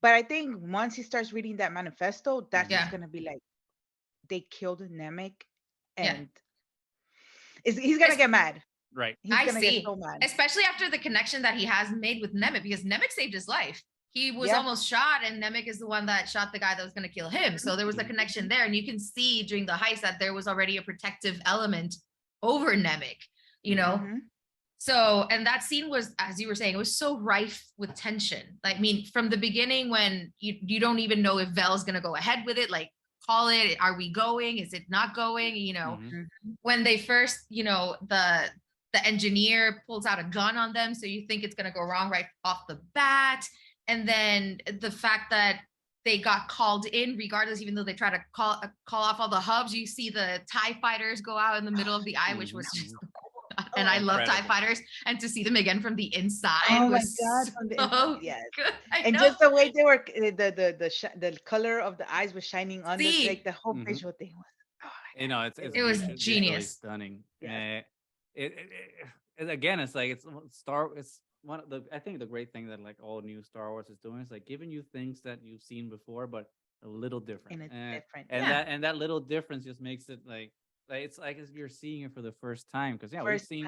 But I think once he starts reading that manifesto, that's Yeah. just gonna be like they killed Nemec, Yeah. and he's gonna get mad. Right. He's I gonna get see. so mad. Especially after the connection that he has made with Nemec, because Nemec saved his life. He was Yeah. almost shot, and Nemec is the one that shot the guy that was going to kill him. So there was a connection there. And you can see during the heist that there was already a protective element over Nemec, you know? Mhm. So, and that scene was, as you were saying, it was so rife with tension. Like, I mean, from the beginning, when you don't even know if Vel's going to go ahead with it, like, call it, are we going? Is it not going? You know, when they first, you know, the engineer pulls out a gun on them, so you think it's going to go wrong right off the bat. And then the fact that they got called in regardless, even though they try to call off all the hubs, you see the TIE fighters go out in the middle of the eye, which was just, and I love TIE fighters, and to see them again from the inside was from the inside, so yes. good. And just the way they were, the color of the eyes was shining under, See. like the whole visual thing was. Oh my You know, God. it's It was visually genius. stunning. Yes. Again, it's like it's one of the, I think the great thing that like all new Star Wars is doing is like giving you things that you've seen before, but a little different. And it's different. And that little difference just makes it like it's like as you're seeing it for the first time, because yeah, we've seen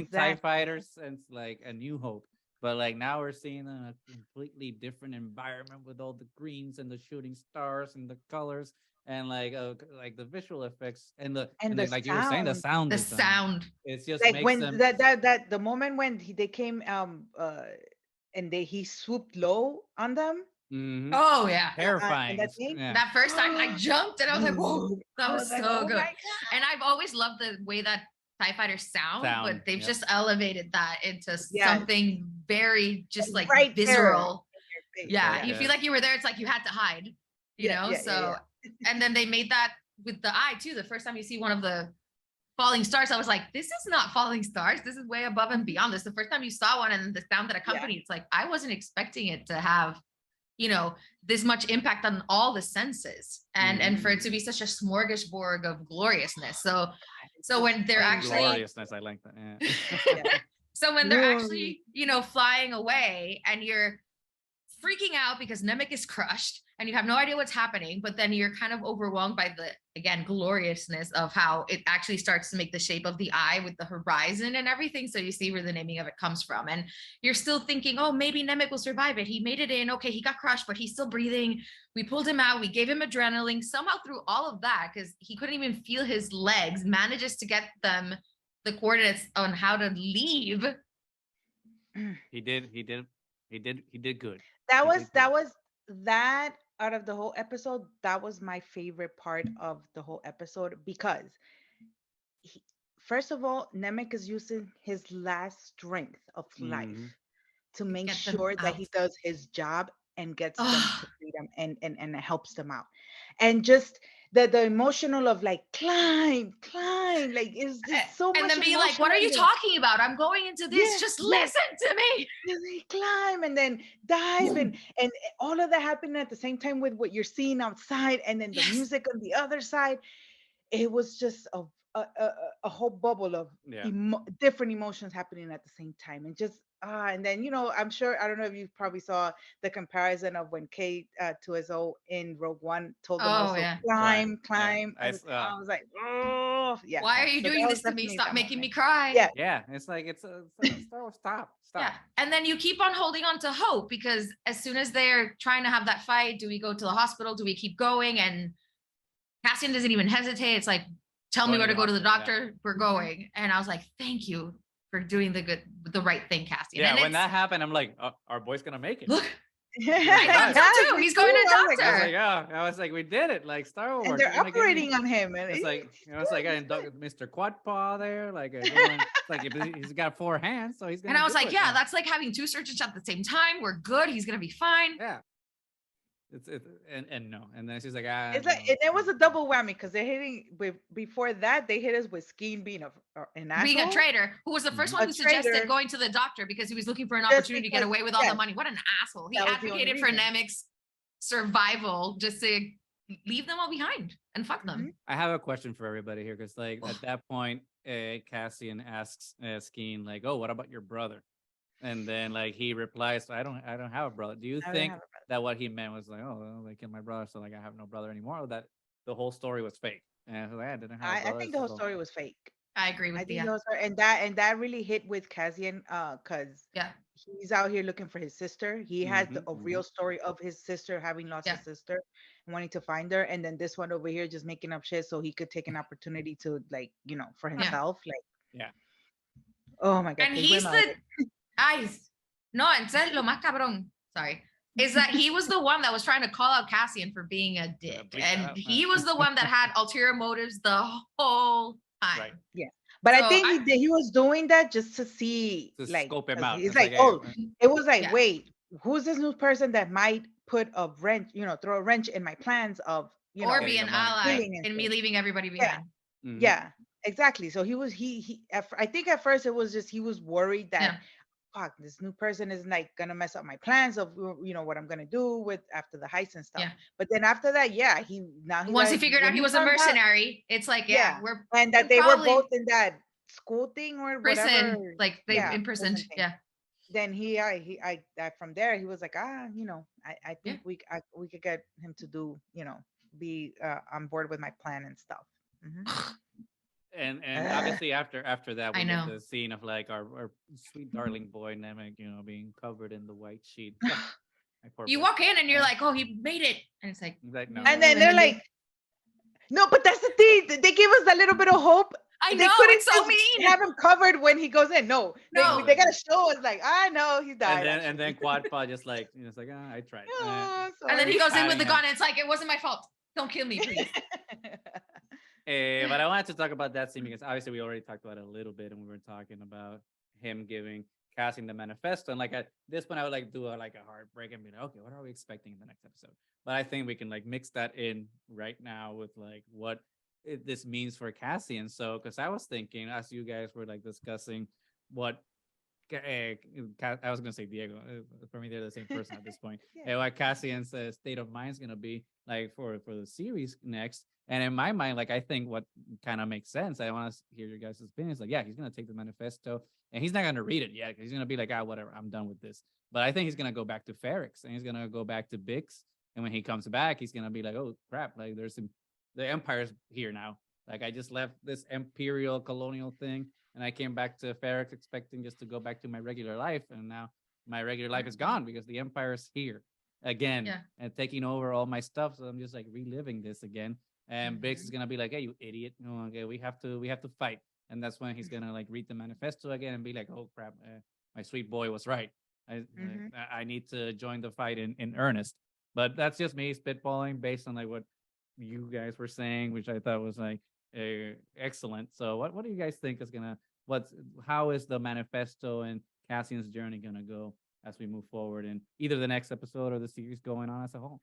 TIE fighters since like A New Hope, but like now we're seeing a completely different environment with all the greens and the shooting stars and the colors and like the visual effects and the like you were saying, the sound. The sound. It's just like makes when them, that the moment when they came and he swooped low on them. Oh yeah, terrifying. That first time I jumped and I was like, whoa, that was like, so oh good. my God. And I've always loved the way that TIE fighters sound, but they've just elevated that into something very just like right visceral. Yeah, you feel like you were there. It's like you had to hide, you know? And then they made that with the eye too. The first time you see one of the falling stars, I was like, this is not falling stars. This is way above and beyond this. The first time you saw one and the sound that accompanied, it's like, I wasn't expecting it to have, you know, this much impact on all the senses and for it to be such a smorgasbord of gloriousness. So when they're actually gloriousness, I like that. So when they're actually, you know, flying away and you're freaking out because Nemec is crushed and you have no idea what's happening, but then you're kind of overwhelmed by the, again, gloriousness of how it actually starts to make the shape of the eye with the horizon and everything. So you see where the naming of it comes from. And you're still thinking, oh, maybe Nemec will survive it. He made it in. Okay, he got crushed, but he's still breathing. We pulled him out. We gave him adrenaline. Somehow through all of that, because he couldn't even feel his legs, manages to get them the coordinates on how to leave. He did good. That out of the whole episode, that was my favorite part of the whole episode, because first of all, Nemec is using his last strength of life to make sure that he does his job and gets them to freedom and helps them out. And just the emotional of like climb, like it's just so much. And then being like, what are you talking about? I'm going into this. Just listen to me. Climb and then dive and all of that happening at the same time with what you're seeing outside and then the music on the other side. It was just a whole bubble of different emotions happening at the same time, and just and then, you know, I'm sure, I don't know if you probably saw the comparison of when K2SO in Rogue One told them climb. I was like, oh yeah. Why are you doing this to me? Stop making me cry. Yeah. It's like it's Star Wars. Stop. Yeah. And then you keep on holding on to hope, because as soon as they're trying to have that fight, do we go to the hospital? Do we keep going? And Cassian doesn't even hesitate. It's like, tell me where to go to the doctor. We're going. And I was like, thank you for doing the right thing, Cassian. Yeah, and when that happened, I'm like, our boy's gonna make it. Look, I thought so too. He's going to doctor. I was like, we did it, like Star Wars. And they're operating on him. And it's like, and Mr. Quad Paw there, like, he's got 4 hands, so he's gonna. And I was like, yeah, that's like having 2 surgeons at the same time. We're good. He's gonna be fine. Yeah. And no, and then she's like, it's like it was a double whammy, because they're hitting with, before that they hit us with Skeen being an asshole, being a traitor, who was the first one who suggested going to the doctor because he was looking for an opportunity to get away with all the money. What an asshole! He advocated for Nemec's survival just to leave them all behind and fuck them. I have a question for everybody here, because like at that point, Cassian asks Skeen like, "Oh, what about your brother?" And then like he replies, I don't have a brother. Do you think that what he meant was like, oh, well, they killed my brother, so like I have no brother anymore. Or that the whole story was fake. And I was like, I didn't have a I brother. think the whole So story was fake. I agree I with think Tia. the whole story, and that really hit with Cassian, cause Yeah. he's out here looking for his sister. He has a real story of his sister having lost Yeah. his sister and wanting to find her, and then this one over here just making up shit so he could take an opportunity to like for himself. Like, yeah. oh my god, And take my he's mother. no, entonces lo más cabrón, sorry, is that he was the one that was trying to call out Cassian for being a dick. bleep And that out, he man. was the one that had ulterior motives the whole time. Right. Yeah, but So I think he was doing that just to see, To like, scope him 'cause out. he's It's like, hey, oh, it was like, Yeah. wait, who's this new person that might put a wrench, throw a wrench in my plans of, or Getting be an the money. ally killing and in me shit. leaving everybody Yeah. behind. Yeah, exactly. So he was I think at first it was just he was worried that fuck, this new person is like gonna mess up my plans of what I'm gonna do with after the heist and stuff. Yeah. But then after that, yeah, Once he figured out he was a mercenary, it's like, we're and that they were both in that school thing or prison, whatever. like they imprisoned. prison thing. Yeah. Then from there he was like, I think we could get him to do, be on board with my plan and stuff. And obviously after that we I get know. the scene of like our sweet darling boy Nemec, being covered in the white sheet. My poor You boy. walk in and you're like, oh, he made it. And it's like, Like, no. And then they're like, no, but that's the thing. They give us a little bit of hope. I They know, couldn't it's so just mean. have him covered when he goes in. No, No. they gotta show us like, I know he died. And then Quadpa just like it's like I tried. Oh, And then he goes in with the patting gun him. and it's like, it wasn't my fault. Don't kill me, please. But I wanted to talk about that scene because obviously we already talked about it a little bit, and we were talking about him giving Casting the manifesto. And like at this point, I would like do a heartbreak and be like, okay, what are we expecting in the next episode? But I think we can like mix that in right now with like what this means for Cassian. So, because I was thinking, as you guys were like discussing what I was gonna say Diego. For me, they're the same person at this point. What Cassian's state of mind is gonna be like for the series next. And in my mind, like I think what kind of makes sense. I want to hear your guys' opinions. Like, yeah, he's gonna take the manifesto, and he's not gonna read it yet because he's gonna be like, whatever, I'm done with this. But I think he's gonna go back to Ferrex, and he's gonna go back to Bix. And when he comes back, he's gonna be like, oh crap, like the Empire's here now. Like I just left this imperial colonial thing. And I came back to Ferrex expecting just to go back to my regular life. And now my regular life is gone because the Empire is here again and taking over all my stuff. So I'm just like reliving this again. And Biggs is going to be like, hey, you idiot. No, okay, we have to fight. And that's when he's going to like read the manifesto again and be like, oh, crap, my sweet boy was right. I need to join the fight in earnest. But that's just me spitballing based on like what you guys were saying, which I thought was like, excellent. So what do you guys think is how is the manifesto and Cassian's journey gonna go as we move forward in either the next episode or the series going on as a whole?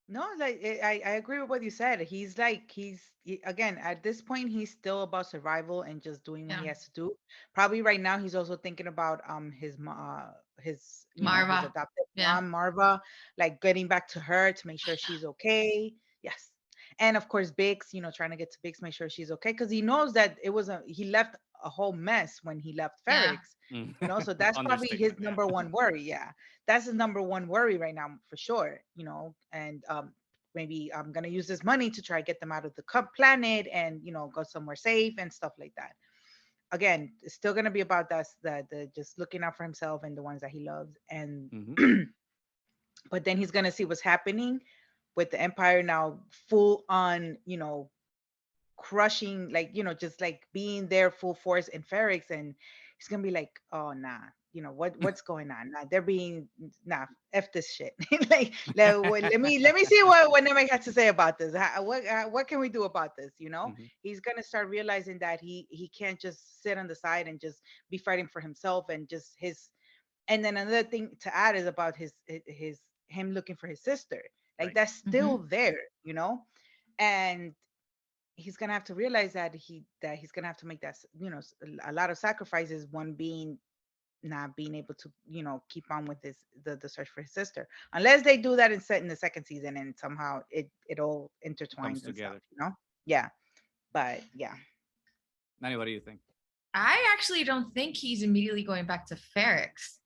No, like I agree with what you said. Again, at this point he's still about survival and just doing what he has to do. Probably right now he's also thinking about his Marva, his adopted mom Marva, like getting back to her to make sure she's okay. Yes. And of course Biggs, trying to get to Biggs, make sure she's okay, because he knows that he left a whole mess when he left Ferrex. So that's probably his number one worry. Yeah, that's his number one worry right now for sure. And maybe I'm gonna use this money to try to get them out of the planet and go somewhere safe and stuff like that. Again, it's still gonna be about the just looking out for himself and the ones that he loves. And but then he's gonna see what's happening with the Empire now, full on, crushing, like, just like being there full force in Ferrex, and he's gonna be like, oh nah, what's going on? Nah, they're being f this shit. like let me see what Nemec has to say about this. What can we do about this? He's gonna start realizing that he can't just sit on the side and just be fighting for himself and just his. And then another thing to add is about him looking for his sister. Like that's still there, and he's gonna have to realize that he's gonna have to make that, a lot of sacrifices. One being not being able to, keep on with the search for his sister, unless they do that in the second season and somehow it all intertwines together. Stuff, yeah. But yeah. Nani, what do you think? I actually don't think he's immediately going back to Ferrex.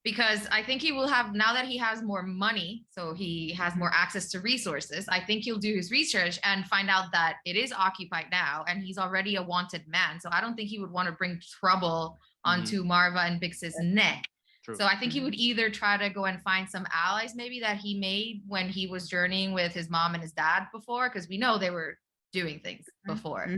because I think he will have, now that he has more money, so he has more access to resources, I think he'll do his research and find out that it is occupied now and he's already a wanted man. So I don't think he would want to bring trouble onto Marva and Big Sis' neck. True. So I think he would either try to go and find some allies maybe that he made when he was journeying with his mom and his dad before, because we know they were doing things before.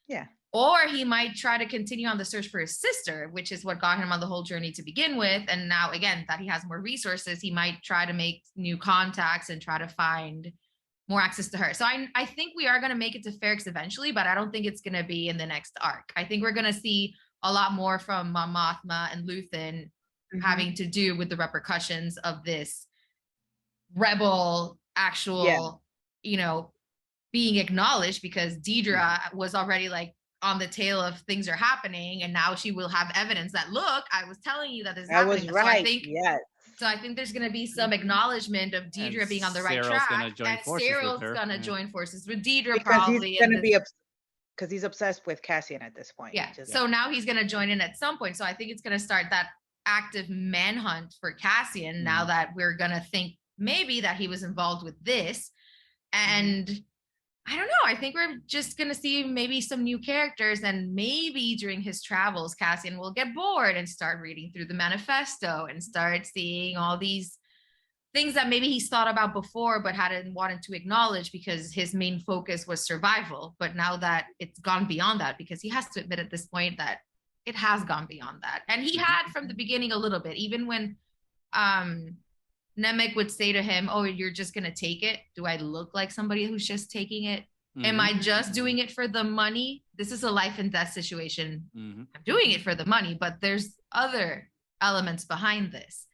Yeah. Or he might try to continue on the search for his sister, which is what got him on the whole journey to begin with. And now, again, that he has more resources, he might try to make new contacts and try to find more access to her. So I think we are going to make it to Ferrix eventually, but I don't think it's going to be in the next arc. I think we're going to see a lot more from Mon Mothma and Luthen having to do with the repercussions of this rebel actual, you know, being acknowledged, because Deidre was already like on the tail of things are happening, and now she will have evidence that, look, I was telling you that this is happening. Was right. So I think, so I think there's going to be some acknowledgement of Deidre and being on the right track, and Cyril's going to join forces with Deidre, because probably. He's going to be because he's obsessed with Cassian at this point. Yeah. So now he's going to join in at some point. So I think it's going to start that active manhunt for Cassian now that we're going to think maybe that he was involved with this. And I don't know. I think we're just going to see maybe some new characters, and maybe during his travels, Cassian will get bored and start reading through the manifesto and start seeing all these things that maybe he's thought about before, but hadn't wanted to acknowledge because his main focus was survival. But now that it's gone beyond that, because he has to admit at this point that it has gone beyond that. And he had from the beginning a little bit, even when Nemec would say to him, oh, you're just going to take it? Do I look like somebody who's just taking it? Am I just doing it for the money? This is a life and death situation. I'm doing it for the money, but there's other elements behind this.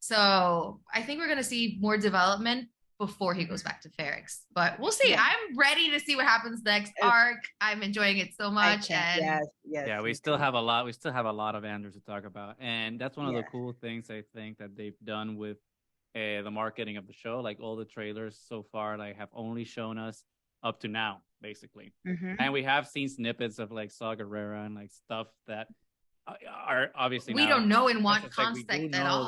So I think we're going to see more development before he goes back to Ferrix. But we'll see. I'm ready to see what happens next arc. I'm enjoying it so much. And yeah, we still have a lot. We still have a lot of Andor to talk about. And that's one of the cool things I think that they've done with the marketing of the show. Like all the trailers so far, like have only shown us up to now, basically. And we have seen snippets of like Saw Gerrera and like stuff that are obviously we don't know in what context at all.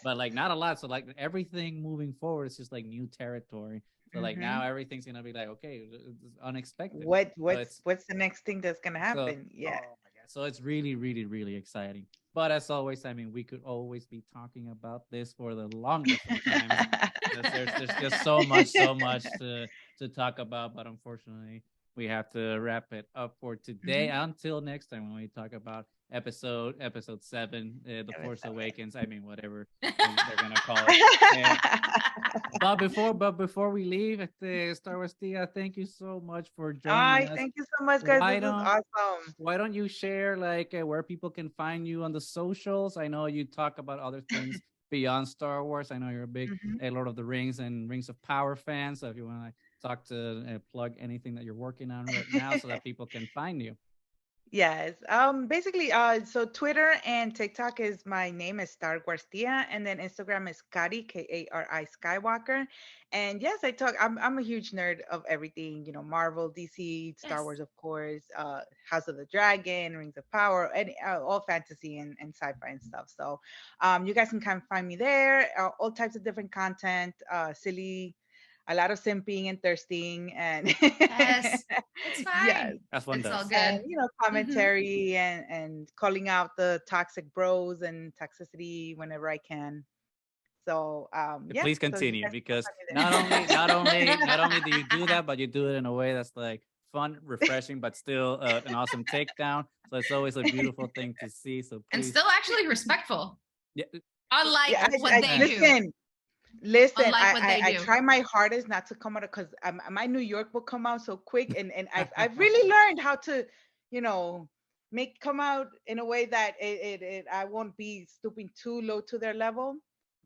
But like not a lot. So like everything moving forward is just like new territory. So like now everything's gonna be like, okay, it's unexpected. What's the next thing that's gonna happen? So it's really, really, really exciting. But as always, I mean, we could always be talking about this for the longest of times. There's just so much to talk about. But unfortunately, we have to wrap it up for today. Until next time when we talk about episode 7, The Force Awakens. I mean, whatever they're gonna call it. But before we leave, EstarGuarsTía, thank you so much for joining us. Thank you so much, guys. This was awesome. Why don't you share like where people can find you on the socials? I know you talk about other things beyond Star Wars. I know you're a big Lord of the Rings and Rings of Power fan. So if you want to talk to plug anything that you're working on right now so that people can find you. Yes. Basically, so Twitter and TikTok is my name is EstarGuarsTía, and then Instagram is Kari, Kari Skywalker. And yes, I'm a huge nerd of everything, you know, Marvel, DC, Star Wars, of course, House of the Dragon, Rings of Power, and all fantasy and sci-fi and stuff. So you guys can kind of find me there, all types of different content, silly, a lot of simping and thirsting, and it's fine. Yes, that's one. It's all good. And, you know, commentary and calling out the toxic bros and toxicity whenever I can. So please continue, because not only do you do that, but you do it in a way that's like fun, refreshing, but still an awesome takedown. So it's always a beautiful thing to see. So please. And still actually respectful. Yeah. Unlike what they do. Listen, I try my hardest not to come out because my New York will come out so quick, and I've really learned how to, you know, come out in a way that it I won't be stooping too low to their level.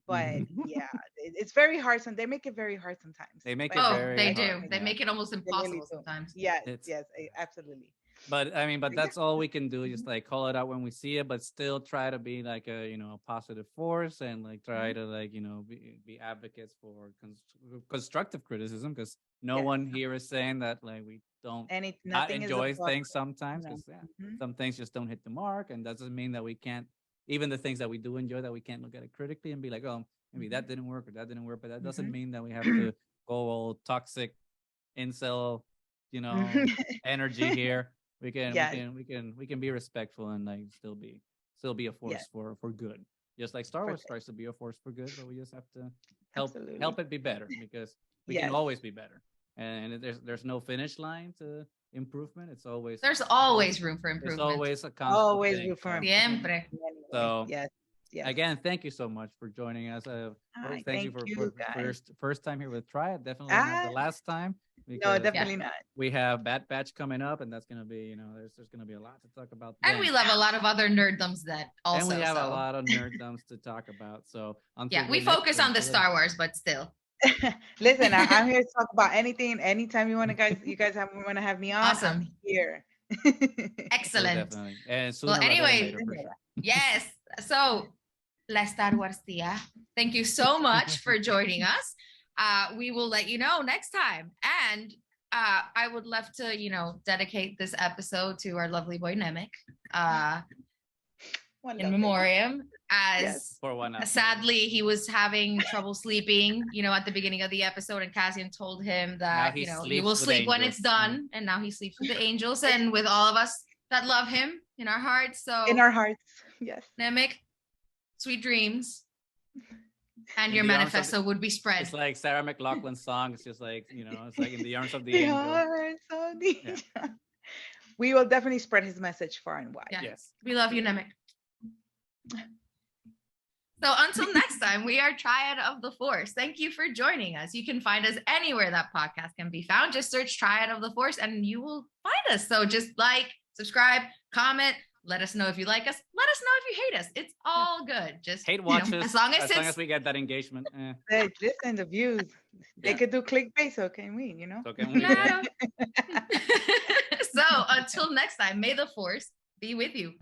But yeah, it's very hard. And they make it very hard sometimes. They make it very they hard. do. They make it almost impossible sometimes. Yes, absolutely. But I mean, that's all we can do. Just like call it out when we see it, but still try to be like a, you know, a positive force, and like try to like, you know, be advocates for constructive criticism, because no one here is saying that like we don't not enjoy things sometimes, because some things just don't hit the mark, and doesn't mean that we can't even the things that we do enjoy, that we can't look at it critically and be like, oh, maybe that didn't work or that didn't work. But that doesn't mean that we have to go all toxic incel, energy here. We can be respectful and like still be a force for good. Just like Star Wars tries to be a force for good, but we just have to help it be better, because we can always be better. And there's no finish line to improvement. There's always room for improvement. It's always a constant thing. Room for improvement. So yes. Again, thank you so much for joining us. Thank you for first time here with Triad. Definitely not the last time. No, definitely not. We have Bad Batch coming up, and that's gonna be, there's gonna be a lot to talk about. And we love a lot of other nerddoms that also. And we have a lot of nerddoms to talk about. So we focus on the Star Wars, but still. Listen, I'm here to talk about anything. Anytime you want to, you guys want to have me on. Awesome. I'm here. Excellent. So and anyway, yes. So, La EstarGuarsTía, thank you so much for joining us. We will let you know next time. And I would love to, dedicate this episode to our lovely boy Nemec. In memoriam, as sadly he was having trouble sleeping, at the beginning of the episode, and Cassian told him that you will sleep when it's done, and now he sleeps with the angels and with all of us that love him in our hearts. So in our hearts, yes. Nemec, sweet dreams, and your manifesto would be spread. It's like Sarah McLachlan's song. It's just like, it's like in the arms of the angel. We will definitely spread his message far and wide. Yeah. Yes. We love you, Nemec. So until next time, we are Triad of the Force. Thank you for joining us. You can find us anywhere that podcast can be found. Just search Triad of the Force and you will find us. So just like, subscribe, comment, let us know if you like us. Let us know if you hate us. It's all good. Just hate watches. As long as we get that engagement. Hey, listen, the views. They could do clickbait, so can we, So can we. So until next time, may the Force be with you.